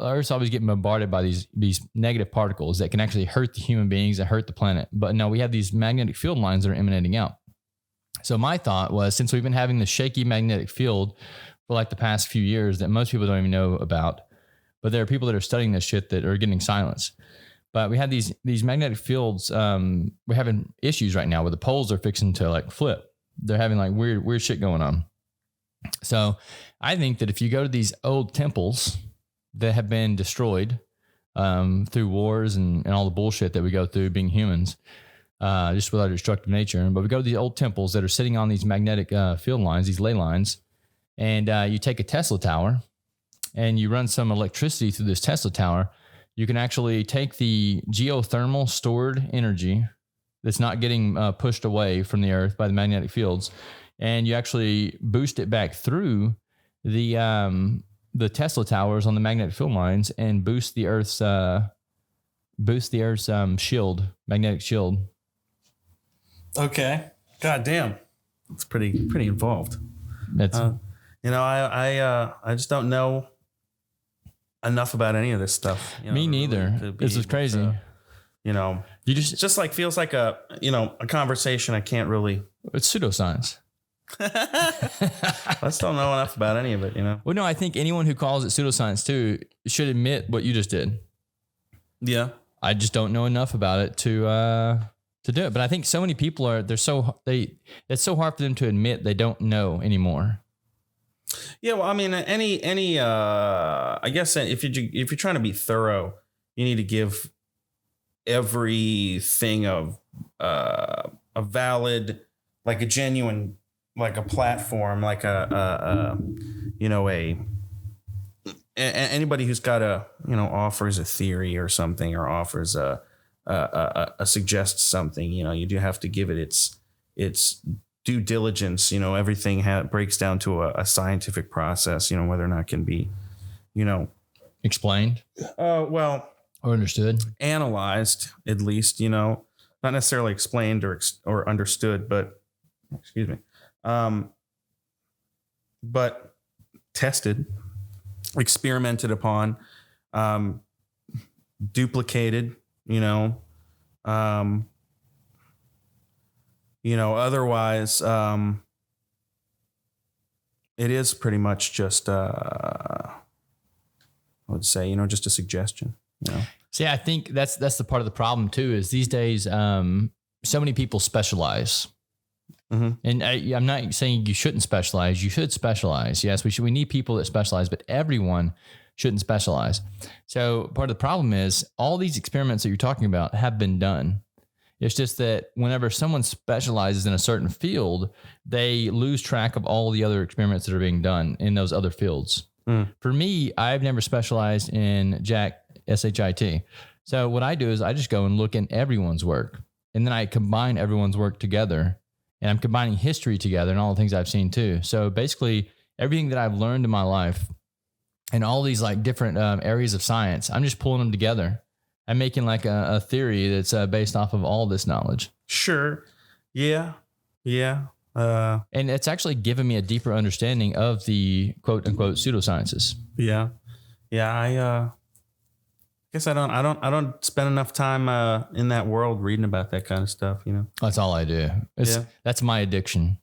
Earth's always getting bombarded by these negative particles that can actually hurt the human beings and hurt the planet. But no, we have these magnetic field lines that are emanating out. So my thought was, since we've been having the shaky magnetic field for like the past few years that most people don't even know about, but there are people that are studying this shit that are getting silenced. But we had these magnetic fields. We're having issues right now where the poles are fixing to like flip. They're having like weird shit going on. So I think that if you go to these old temples that have been destroyed through wars and all the bullshit that we go through being humans, just with our destructive nature, but we go to these old temples that are sitting on these magnetic field lines, these ley lines, and you take a Tesla tower and you run some electricity through this Tesla tower, you can actually take the geothermal stored energy that's not getting pushed away from the earth by the magnetic fields, and you actually boost it back through the Tesla towers on the magnetic field lines and boost the Earth's shield, magnetic shield. Okay. God damn. It's pretty involved. That's I just don't know enough about any of this stuff. me neither. This is crazy. You just like feels like a conversation I can't really. It's pseudoscience. I just don't know enough about any of it, Well, no, I think anyone who calls it pseudoscience too should admit what you just did. Yeah. I just don't know enough about it to do it. But I think so many people it's so hard for them to admit they don't know anymore. Yeah, well, I mean, I guess if you're trying to be thorough, you need to give everything of a valid, like a genuine, like a platform, like anybody who's got offers a theory or something, or offers a suggests something, you do have to give it its due diligence. Everything breaks down to a scientific process, whether or not it can be, Explained? Or understood? Analyzed, at least, not necessarily explained or understood, but excuse me. But tested, experimented upon, duplicated, otherwise, it is pretty much just, I would say, just a suggestion, See, I think that's the part of the problem too, is these days, so many people specialize. Mm-hmm. And I'm not saying you shouldn't specialize. You should specialize. Yes, we need people that specialize, but everyone shouldn't specialize. So part of the problem is all these experiments that you're talking about have been done. It's just that whenever someone specializes in a certain field, they lose track of all the other experiments that are being done in those other fields. For me, I've never specialized in Jack, SHIT. So what I do is I just go and look in everyone's work, and then I combine everyone's work together, and I'm combining history together and all the things I've seen too. So basically everything that I've learned in my life and all these like different areas of science, I'm just pulling them together. I'm making like a theory that's based off of all this knowledge. Sure. Yeah. Yeah. And it's actually given me a deeper understanding of the quote unquote pseudosciences. Yeah. Yeah. I guess I don't spend enough time in that world reading about that kind of stuff, you know? That's all I do. That's my addiction.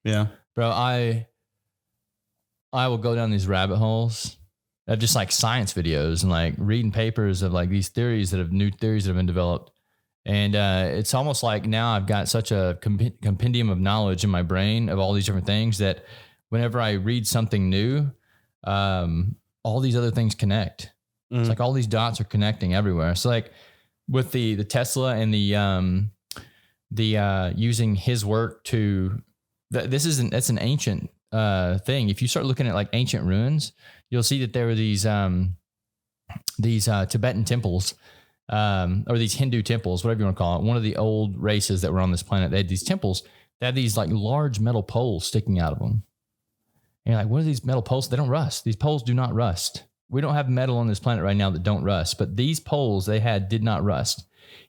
Yeah. Bro, I will go down these rabbit holes of just like science videos and like reading papers of like these theories new theories that have been developed. And it's almost like now I've got such a compendium of knowledge in my brain of all these different things that whenever I read something new, all these other things connect. It's like all these dots are connecting everywhere. So like with the Tesla and the using his work to that's an ancient thing. If you start looking at like ancient ruins, you'll see that there were these Tibetan temples. Or these Hindu temples, whatever you want to call it. One of the old races that were on this planet, they had these temples. They had these like large metal poles sticking out of them. And you're like, what are these metal poles? They don't rust. These poles do not rust. We don't have metal on this planet right now that don't rust, but these poles they had did not rust.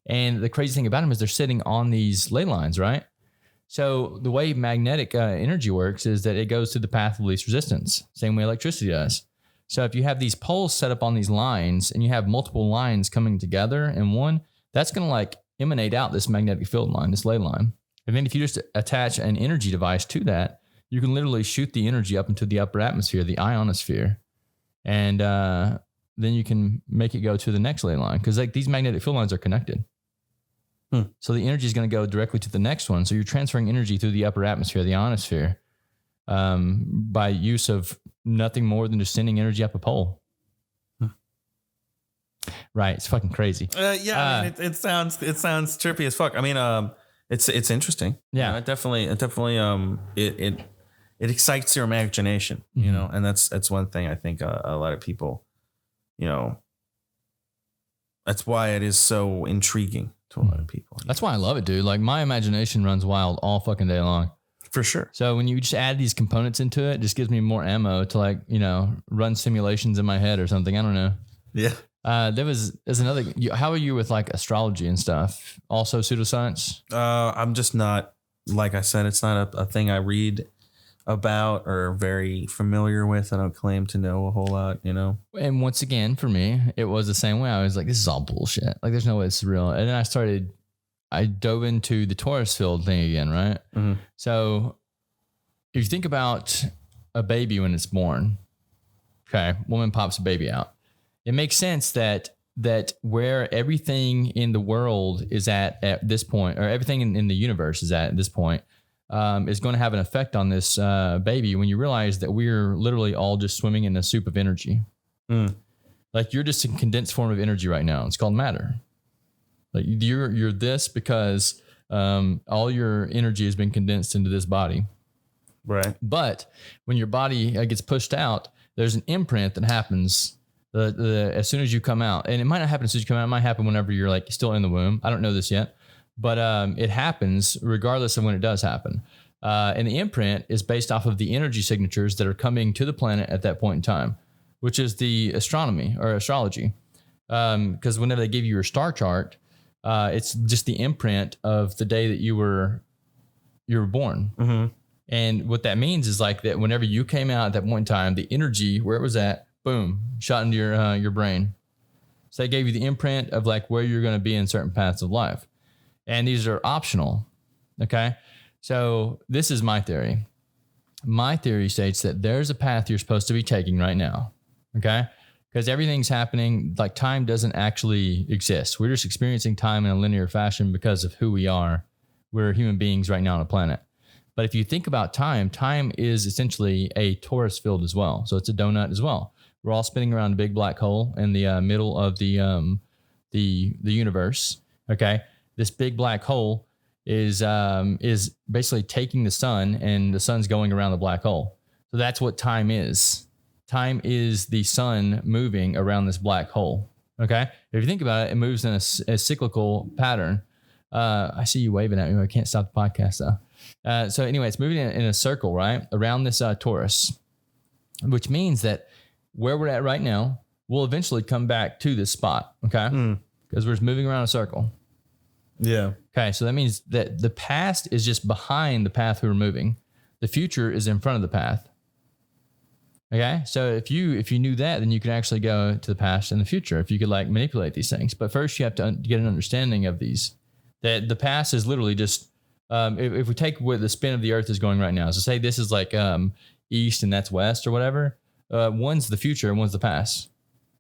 And the crazy thing about them is they're sitting on these ley lines, right? So the way magnetic energy works is that it goes through the path of least resistance, same way electricity does. So if you have these poles set up on these lines and you have multiple lines coming together in one, that's going to like emanate out this magnetic field line, this ley line. And then if you just attach an energy device to that, you can literally shoot the energy up into the upper atmosphere, the ionosphere. And then you can make it go to the next ley line because like these magnetic field lines are connected. So the energy is going to go directly to the next one. So you're transferring energy through the upper atmosphere, the ionosphere, by use of nothing more than just sending energy up a pole. Right. It's fucking crazy. Yeah. I mean, it sounds trippy as fuck. I mean, it's interesting. Yeah. You know, it definitely, it excites your imagination, you know, and that's one thing I think a lot of people, you know, that's why it is so intriguing to a lot of people. That's why I love it, dude. Like my imagination runs wild all fucking day long. For sure. So when you just add these components into it, it just gives me more ammo to like, you know, run simulations in my head or something. I don't know. Yeah. There's another, how are you with like astrology and stuff? Also pseudoscience? I'm just not, like I said, it's not a thing I read about or very familiar with. I don't claim to know a whole lot, you know? And once again, for me, it was the same way. I was like, this is all bullshit. Like there's no way it's real. And then I dove into the Taurus Field thing again, right? Mm-hmm. So if you think about a baby when it's born, okay, woman pops a baby out. It makes sense that where everything in the world is at this point, or everything in the universe is at this point, is going to have an effect on this baby when you realize that we're literally all just swimming in a soup of energy. Like you're just a condensed form of energy right now. It's called matter. Like you're this because all your energy has been condensed into this body. Right. But when your body gets pushed out, there's an imprint that happens as soon as you come out. And it might not happen as soon as you come out. It might happen whenever you're like still in the womb. I don't know this yet. But it happens regardless of when it does happen. And the imprint is based off of the energy signatures that are coming to the planet at that point in time, which is the astronomy or astrology. Because whenever they give you your star chart, it's just the imprint of the day that you were born. Mm-hmm. And what that means is like that whenever you came out at that point in time, the energy where it was at, boom, shot into your brain. So they gave you the imprint of like where you're going to be in certain paths of life. And these are optional. Okay. So this is my theory. My theory states that there's a path you're supposed to be taking right now. Okay. Because everything's happening, like time doesn't actually exist. We're just experiencing time in a linear fashion because of who we are. We're human beings right now on a planet. But if you think about time, time is essentially a Taurus field as well. So it's a donut as well. We're all spinning around a big black hole in the middle of the universe. Okay. this big black hole is basically taking the sun, and the sun's going around the black hole. So that's what time is. Time is the sun moving around this black hole. Okay. If you think about it, it moves in a cyclical pattern. I see you waving at me. I can't stop the podcast though. So anyway, it's moving in a circle, right? Around this Taurus, which means that where we're at right now, we'll eventually come back to this spot. Okay. Because we're just moving around a circle. Yeah. Okay. So that means that the past is just behind the path we were moving. The future is in front of the path. Okay. So if you knew that, then you could actually go to the past and the future if you could like manipulate these things. But first you have to get an understanding of these, that the past is literally just, if we take where the spin of the earth is going right now, so say this is like east and that's west or whatever, one's the future and one's the past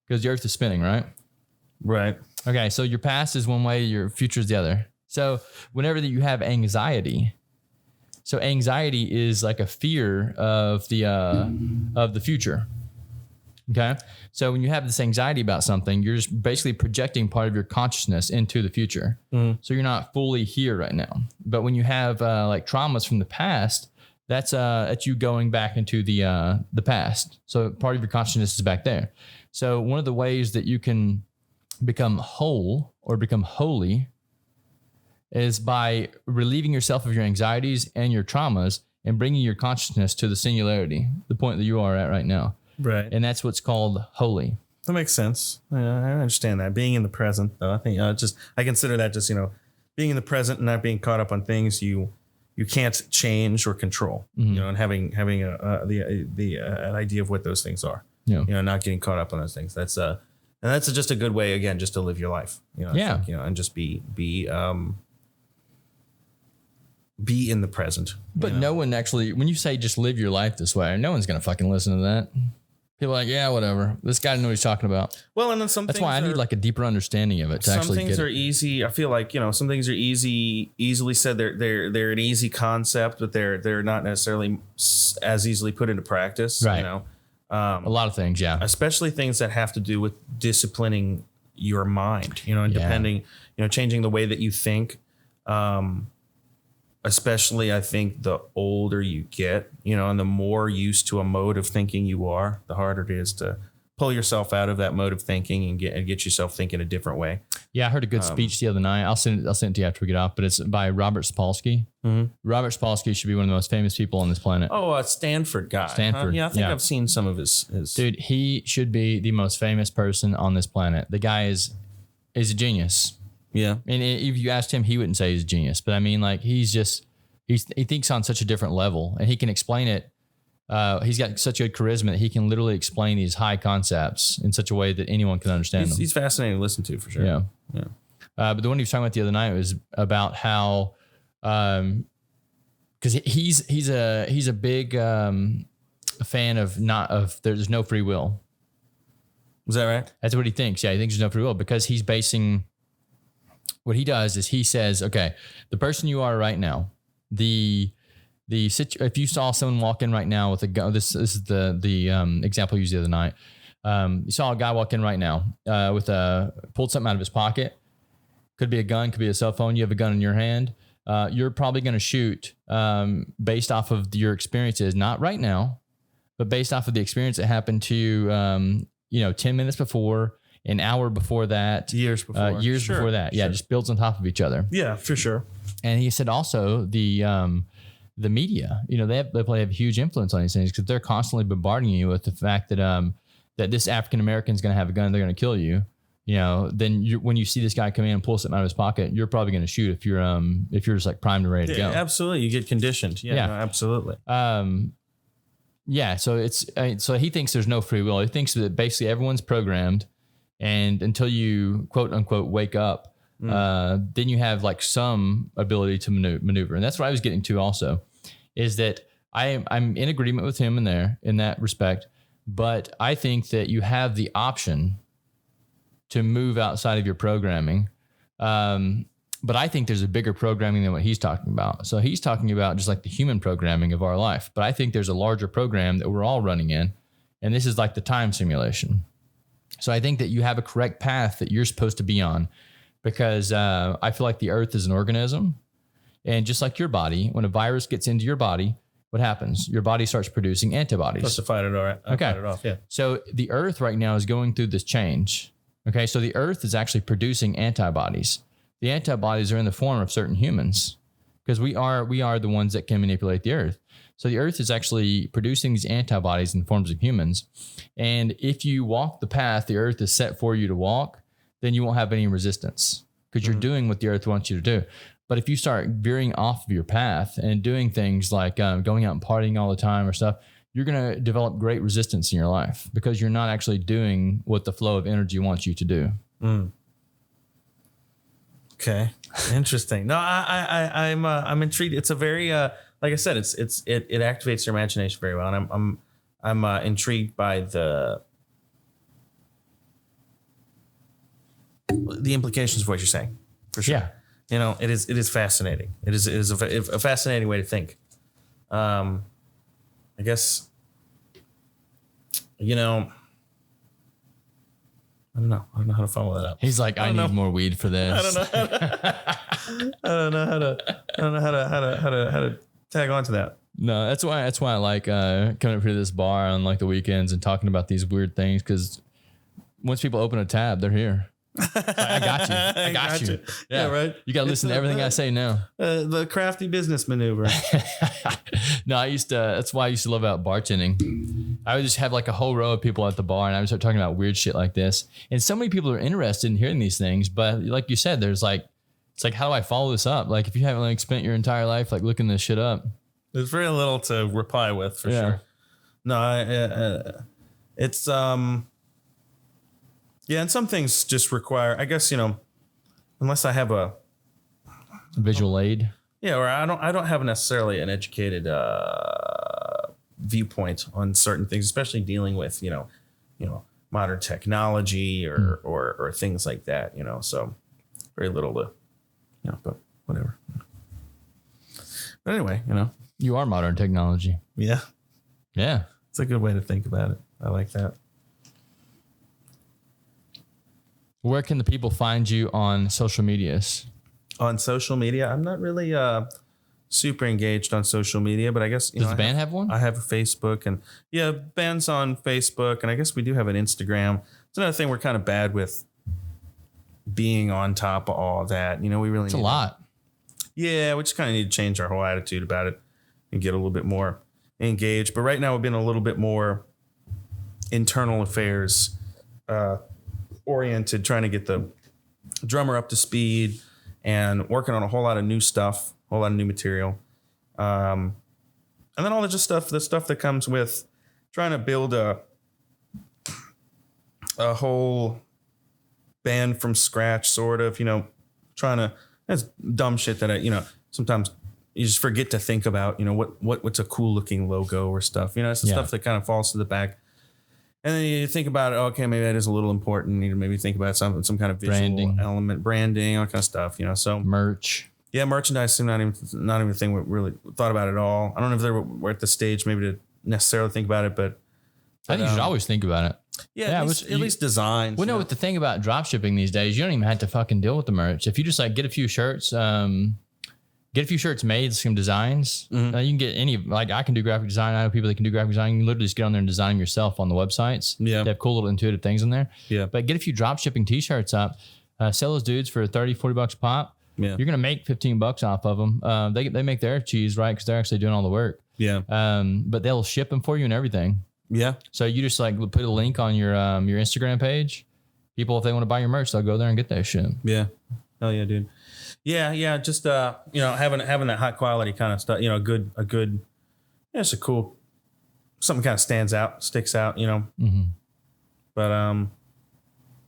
because the earth is spinning, right? Right. Okay. So your past is one way, your future is the other. So whenever that you have anxiety, so anxiety is like a fear of the future. Okay. So when you have this anxiety about something, you're just basically projecting part of your consciousness into the future. So you're not fully here right now. But when you have like traumas from the past, that's you going back into the past. So part of your consciousness is back there. So one of the ways that you can become whole or become holy is by relieving yourself of your anxieties and your traumas and bringing your consciousness to the singularity, the point that you are at right now. Right. And that's what's called holy. That makes sense. Yeah, I understand that. Being in the present, though, I think I consider that just, being in the present and not being caught up on things you can't change or control, and having an idea of what those things are, not getting caught up on those things. That's just a good way, again, just to live your life, I think, and just be in the present. But no one actually, when you say just live your life this way, no one's going to fucking listen to that. People are like, yeah, whatever. This guy knows what he's talking about. Well, and then that's why I need like a deeper understanding of it to actually get it. Some things are easy. I feel like, some things are easily said. They're an easy concept, but they're not necessarily as easily put into practice. Right. A lot of things. Yeah. Especially things that have to do with disciplining your mind, and depending, changing the way that you think. Especially, I think the older you get, and the more used to a mode of thinking you are, the harder it is to pull yourself out of that mode of thinking and get yourself thinking a different way. Yeah, I heard a good speech the other night. I'll send it to you after we get off, but it's by Robert Sapolsky. Robert Sapolsky should be one of the most famous people on this planet. Oh, Stanford Guy. Stanford. Yeah, I think I've seen some of his. Dude, he should be the most famous person on this planet. The guy is a genius. Yeah. And if you asked him, he wouldn't say he's a genius. But I mean, like, he thinks on such a different level, and he can explain it. He's got such good charisma that he can literally explain these high concepts in such a way that anyone can understand them. He's fascinating to listen to, for sure. Yeah. But the one he was talking about the other night was about how, because he's a big fan of there's no free will. Is that right? That's what he thinks. Yeah, he thinks there's no free will because he's basing. What he does is he says, okay, the person you are right now, if you saw someone walk in right now with a gun, this is the example I used the other night. You saw a guy walk in right now with pulled something out of his pocket. Could be a gun, could be a cell phone. You have a gun in your hand. You're probably going to shoot based off of your experiences, not right now, but based off of the experience that happened to you, 10 minutes before, an hour before that, years before, before that. Yeah, just builds on top of each other. Yeah, for sure. And he said also the media, they play a huge influence on these things because they're constantly bombarding you with the fact that that this African American is going to have a gun, they're going to kill you. Then when you see this guy come in and pull something out of his pocket, you're probably going to shoot if you're just like primed and ready to go. Absolutely, you get conditioned. Yeah. No, absolutely. So he thinks there's no free will. He thinks that basically everyone's programmed, and until you quote unquote wake up. Then you have like some ability to maneuver. And that's what I was getting to also, is that I'm in agreement with him in that respect, but I think that you have the option to move outside of your programming. But I think there's a bigger programming than what he's talking about. So he's talking about just like the human programming of our life, but I think there's a larger program that we're all running in. And this is like the time simulation. So I think that you have a correct path that you're supposed to be on. because I feel like the earth is an organism. And just like your body, when a virus gets into your body, what happens? Your body starts producing antibodies. Supposed to fight it all right. Okay. Fight it off. Yeah. So the earth right now is going through this change. Okay. So the earth is actually producing antibodies. The antibodies are in the form of certain humans because we are the ones that can manipulate the earth. So the earth is actually producing these antibodies in forms of humans. And if you walk the path the earth is set for you to walk, then you won't have any resistance because you're doing what the earth wants you to do. But if you start veering off of your path and doing things like going out and partying all the time or stuff, you're going to develop great resistance in your life because you're not actually doing what the flow of energy wants you to do. Okay, interesting. No, I'm intrigued. It's a very like I said, it activates your imagination very well, and I'm intrigued by the implications of what you're saying, for sure. Yeah. You know, it is fascinating. It is a fascinating way to think. I guess, you know, I don't know how to follow that up. He's like, I need more weed for this. I don't know how to tag on to that. No, that's why I like coming up here to this bar on like the weekends and talking about these weird things because once people open a tab, they're here. I got you. I got you. Yeah, right. You got to listen to everything I say now. The crafty business maneuver. No, that's why I used to love out bartending. I would just have like a whole row of people at the bar and I would start talking about weird shit like this. And so many people are interested in hearing these things. But like you said, it's like, how do I follow this up? Like if you haven't like spent your entire life like looking this shit up. There's very little to reply with for sure. No, it's, yeah, and some things just require, I guess, you know, unless I have a visual aid. Yeah, or I don't have necessarily an educated viewpoint on certain things, especially dealing with, you know, modern technology or things like that, you know. So very little to, you know, but whatever. But anyway, you know. You are modern technology. Yeah. Yeah. It's a good way to think about it. I like that. Where can the people find you on social medias? On social media, I'm not really super engaged on social media, but I guess does the band have one? I have a Facebook, and yeah, band's on Facebook, and I guess we do have an Instagram. It's another thing we're kind of bad with being on top of all that. You know, we really it's a lot. Yeah, we just kind of need to change our whole attitude about it and get a little bit more engaged. But right now, we've been a little bit more internal affairs oriented, trying to get the drummer up to speed and working on a whole lot of new stuff, a whole lot of new material. And then all the stuff that comes with trying to build a whole band from scratch, sort of, you know, that's dumb shit that you know, sometimes you just forget to think about, you know, what's a cool looking logo or stuff, you know, it's the stuff that kind of falls to the back. And then you think about it, okay, maybe that is a little important. You need to maybe think about some kind of visual element, branding, all kind of stuff, you know. So merch. Yeah, merchandise is not even a thing we really thought about at all. I don't know if we're at the stage maybe to necessarily think about it, but I think you should always think about it. Yeah, at least designs. Well, no, with the thing about drop shipping these days, you don't even have to fucking deal with the merch. If you just like get a few shirts, made, some designs. You can get any, like I can do graphic design. I know people that can do graphic design. You can literally just get on there and design them yourself on the websites. Yeah. They have cool little intuitive things in there. Yeah. But get a few drop shipping t-shirts up, sell those dudes for $30-$40 a pop. Yeah. You're going to make $15 off of them. They make their cheese, right? Because they're actually doing all the work. Yeah. But they'll ship them for you and everything. Yeah. So you just like put a link on your Instagram page. People, if they want to buy your merch, they'll go there and get that shit. Yeah. Hell yeah, dude. Yeah. Just you know, having that high quality kind of stuff. You know, a good. Yeah, it's a cool. Something kind of stands out, sticks out. You know. Mm-hmm. But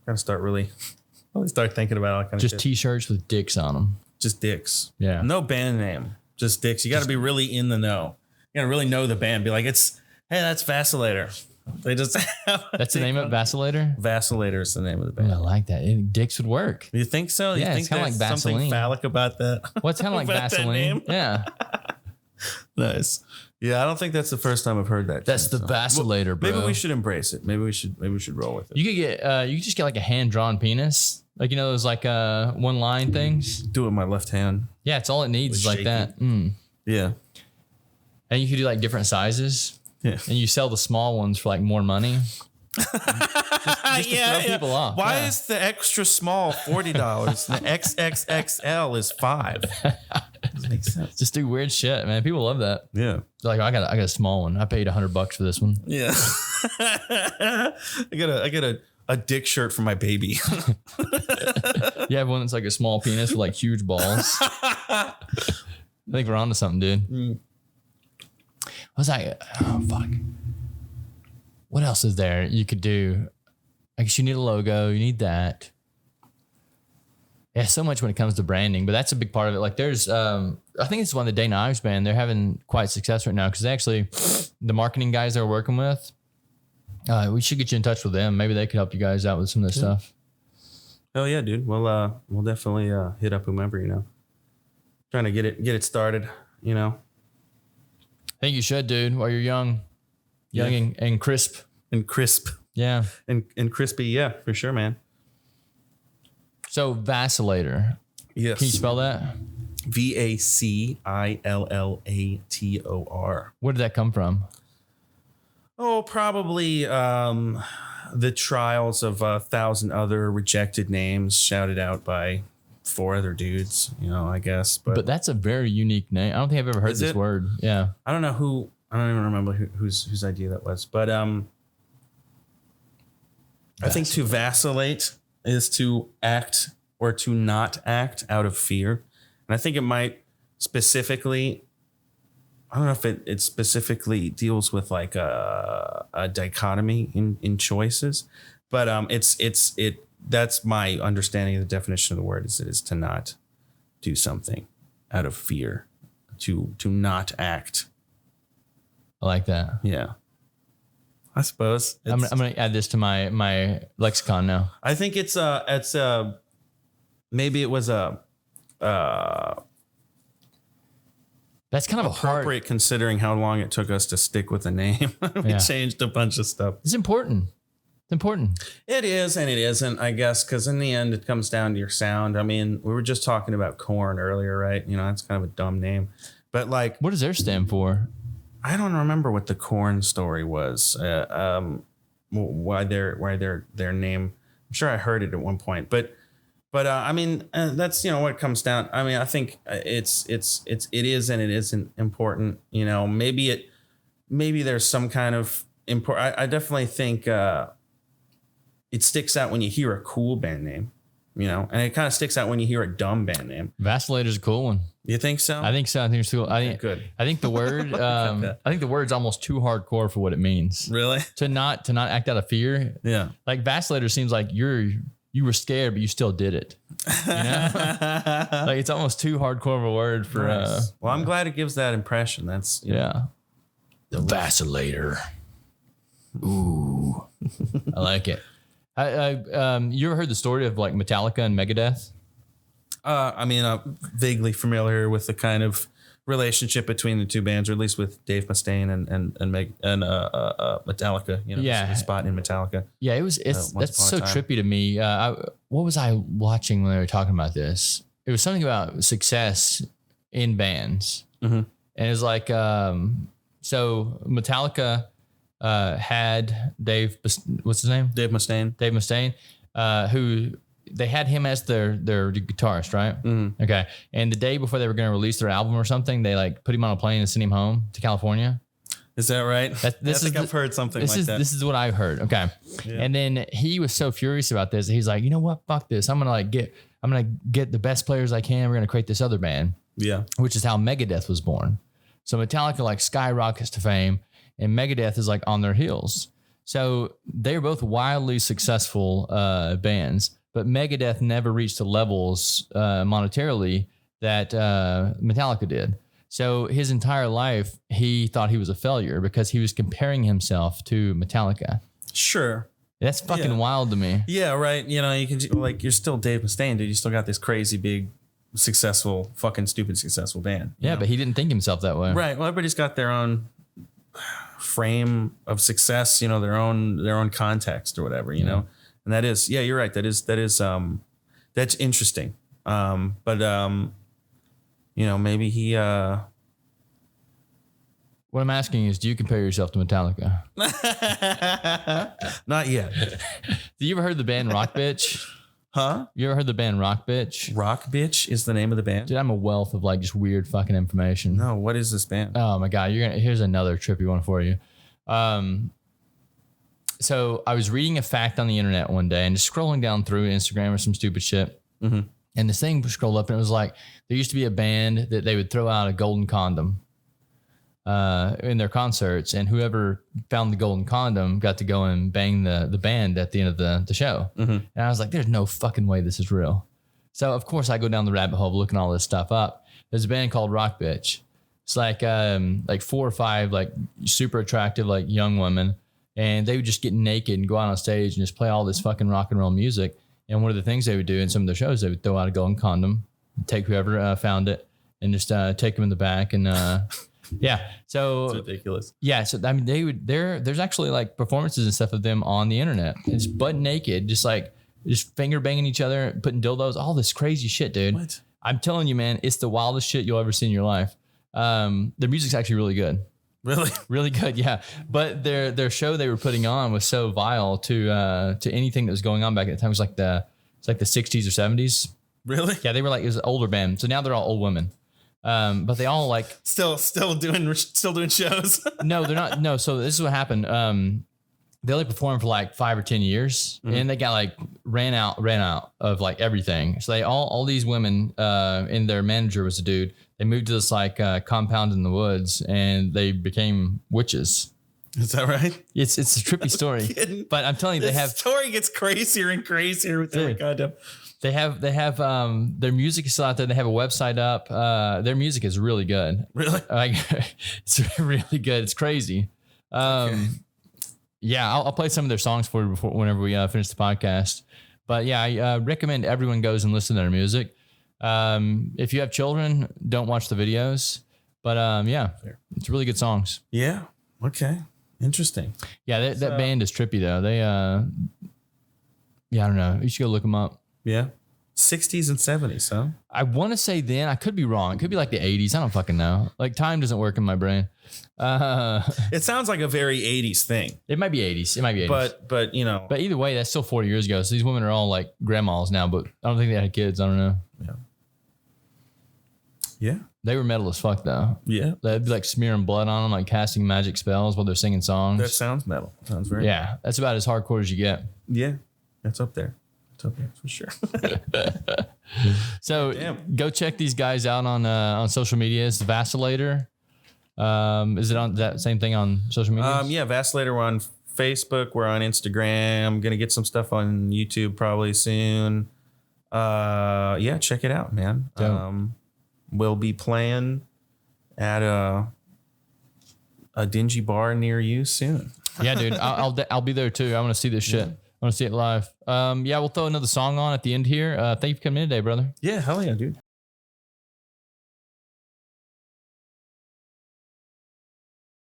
gotta start thinking about all that kind of shit. Just t-shirts with dicks on them. Just dicks. Yeah. No band name. Just dicks. You got to be really in the know. You got to really know the band. Be like, hey, that's Vacillator. They just have that's the name of Vacillator? Vacillator is the name of the band. I like that. Dicks would work. You think so? Yeah, you think it's kind of like Vaseline. Something phallic about that? Well, it's kind of like Vaseline. Yeah. Nice. Yeah, I don't think that's the first time I've heard that. That's the Vacillator, bro. Maybe we should embrace it. Maybe we should roll with it. You could just get like a hand-drawn penis Like, you know, those like one line things. Do it with my left hand. Yeah, it's all it needs is like shaky. that. Yeah. And you could do like different sizes. Yeah. And you sell the small ones for like more money. Just to throw people off. Why Yeah. is the extra small $40? The XXXL is $5. Doesn't make sense. Just do weird shit, man. People love that. Yeah. They're like, I got a small one. I paid $100 for this one. Yeah. I got a dick shirt for my baby. You have one that's like a small penis with like huge balls. I think we're onto something, dude. I was like, oh fuck. What else is there you could do? I guess you need a logo. You need that. Yeah, so much when it comes to branding, but that's a big part of it. Like there's, I think it's one of the Dana Ives band. They're having quite success right now because actually the marketing guys they're working with, we should get you in touch with them. Maybe they could help you guys out with some of this stuff. Oh yeah, dude. We'll definitely hit up whomever, you know. Trying to get it started, you know. I think you should, dude, while you're young and crisp. And crisp. Yeah. And crispy, yeah, for sure, man. So Vacillator. Yes. Can you spell that? Vacillator. Where did that come from? Oh, probably the trials of 1,000 other rejected names shouted out by 4 other dudes, you know, I guess. But that's a very unique name. I don't think I've ever heard Is this it? word. Yeah. I don't know I don't even remember whose idea that was. But I think to vacillate is to act or to not act out of fear. And I think it might specifically, I don't know if it specifically deals with like a dichotomy in choices, but that's my understanding of the definition of the word is it is to not do something out of fear, to not act. I like that. Yeah. I suppose. I'm going to add this to my lexicon now. I think it's maybe it was That's kind of a hard. appropriate considering how long it took us to stick with the name. We Yeah. changed a bunch of stuff. It's important. It's important. It is and it isn't, I guess, because in the end it comes down to your sound. I mean, we were just talking about corn earlier, right? You know, that's kind of a dumb name, but like, What does theirs stand for? I don't remember what the corn story was. Why their name? I'm sure I heard it at one point, but I mean, that's, you know, what it comes down. I mean, I think it is and it isn't important. You know, maybe there's some kind of important. I definitely think it sticks out when you hear a cool band name. You know, and it kind of sticks out when you hear a dumb band name. Vacillator's a cool one. You think so? I think so. I think it's cool. Good. I think the word. I think the word's almost too hardcore for what it means. Really? To not act out of fear. Yeah. Like Vacillator seems like you were scared, but you still did it. You know? Like it's almost too hardcore of a word for. Nice. Well, I'm glad it gives that impression. That's Yeah. The Vacillator. Ooh, I like it. You ever heard the story of like Metallica and Megadeth? I mean, I'm vaguely familiar with the kind of relationship between the two bands, or at least with Dave Mustaine and Metallica. You know, Yeah. his spot in Metallica. Yeah, it's Once that's Upon so a Time. trippy to me. What was I watching when they were talking about this? It was something about success in bands, and it was like, so Metallica had Dave, what's his name? Dave Mustaine. Dave Mustaine, who they had him as their guitarist, right? Okay. And the day before they were going to release their album or something, they like put him on a plane and sent him home to California. Is that right? This I is think the- I've heard something like that. This is what I've heard. Okay. Yeah. And then he was so furious about this. He's like, you know what? Fuck this. I'm going to get the best players I can. We're going to create this other band, Yeah. which is how Megadeth was born. So Metallica like skyrockets to fame and Megadeth is like on their heels. So they're both wildly successful bands, but Megadeth never reached the levels monetarily that Metallica did. So his entire life, he thought he was a failure because he was comparing himself to Metallica. Sure. That's fucking Yeah. wild to me. Yeah. Right. You know, you can like you're still Dave Mustaine, dude. You still got this crazy big, successful, fucking stupid successful band. you Yeah, know? but he didn't think himself that way. Right. Well, everybody's got their own frame of success, you know, their own context or whatever, you know. And that is, yeah, you're right. That is That's interesting. But maybe he. What I'm asking is, do you compare yourself to Metallica? Not yet. Have you ever heard the band Rock Bitch? Huh? You ever heard the band Rock Bitch? Rock Bitch is the name of the band? Dude, I'm a wealth of like just weird fucking information. No, what is this band? Oh my God. Here's another trippy one for you. So I was reading a fact on the internet one day and just scrolling down through Instagram or some stupid shit. Mm-hmm. And this thing scrolled up and it was like, there used to be a band that they would throw out a golden condom in their concerts, and whoever found the golden condom got to go and bang the band at the end of the show. Mm-hmm. And I was like, there's no fucking way this is real. So of course I go down the rabbit hole looking all this stuff up. There's a band called Rock Bitch. It's like 4 or 5 like super attractive like young women, and they would just get naked and go out on stage and just play all this fucking rock and roll music. And one of the things they would do in some of their shows, they would throw out a golden condom, take whoever found it, and just take them in the back and yeah. So it's ridiculous. Yeah. So I mean, there's actually like performances and stuff of them on the internet. It's butt naked, just finger banging each other, putting dildos, all this crazy shit, dude. What? I'm telling you, man, it's the wildest shit you'll ever see in your life. Their music's actually really good. Really? Really good, yeah. But their show they were putting on was so vile to anything that was going on back at the time. It was like the 60s or 70s. Really? Yeah, it was an older band. So now they're all old women. But they all like still doing shows. No, they're not. No. So this is what happened. They only performed for like 5 or 10 years, and they got like ran out of like everything. So they all these women, and their manager was a dude. They moved to this like compound in the woods, and they became witches. Is that right? It's a trippy story, but I'm telling you, The story gets crazier and crazier with every goddamn. They have their music is still out there. They have a website up. Their music is really good. Really? Like, it's really good. It's crazy. Okay. Yeah, I'll play some of their songs for you whenever we finish the podcast. But yeah, I recommend everyone goes and listen to their music. If you have children, don't watch the videos. But yeah, it's really good songs. Yeah. Okay. Interesting. Yeah, that band is trippy though. They yeah, I don't know. You should go look them up. Yeah. 60s and 70s, huh? I want to say then. I could be wrong. It could be like the 80s. I don't fucking know. Like time doesn't work in my brain. It sounds like a very 80s thing. It might be 80s. It might be 80s. But you know. But either way, that's still 40 years ago. So these women are all like grandmas now, but I don't think they had kids. I don't know. Yeah. Yeah. They were metal as fuck though. Yeah. They'd be like smearing blood on them, like casting magic spells while they're singing songs. That sounds metal. Sounds very. Yeah. That's about as hardcore as you get. Yeah. That's up there. It's up there for sure. So go check these guys out on social media. It's Vacillator. Is it on that same thing on social media? Yeah, Vacillator. We're on Facebook. We're on Instagram. Gonna get some stuff on YouTube probably soon. Yeah, check it out, man. We'll be playing at a dingy bar near you soon. Yeah, dude. I'll be there too. I want to see this shit. I want to see it live. Yeah, we'll throw another song on at the end here. Thank you for coming in today, brother. Yeah, hell yeah, dude.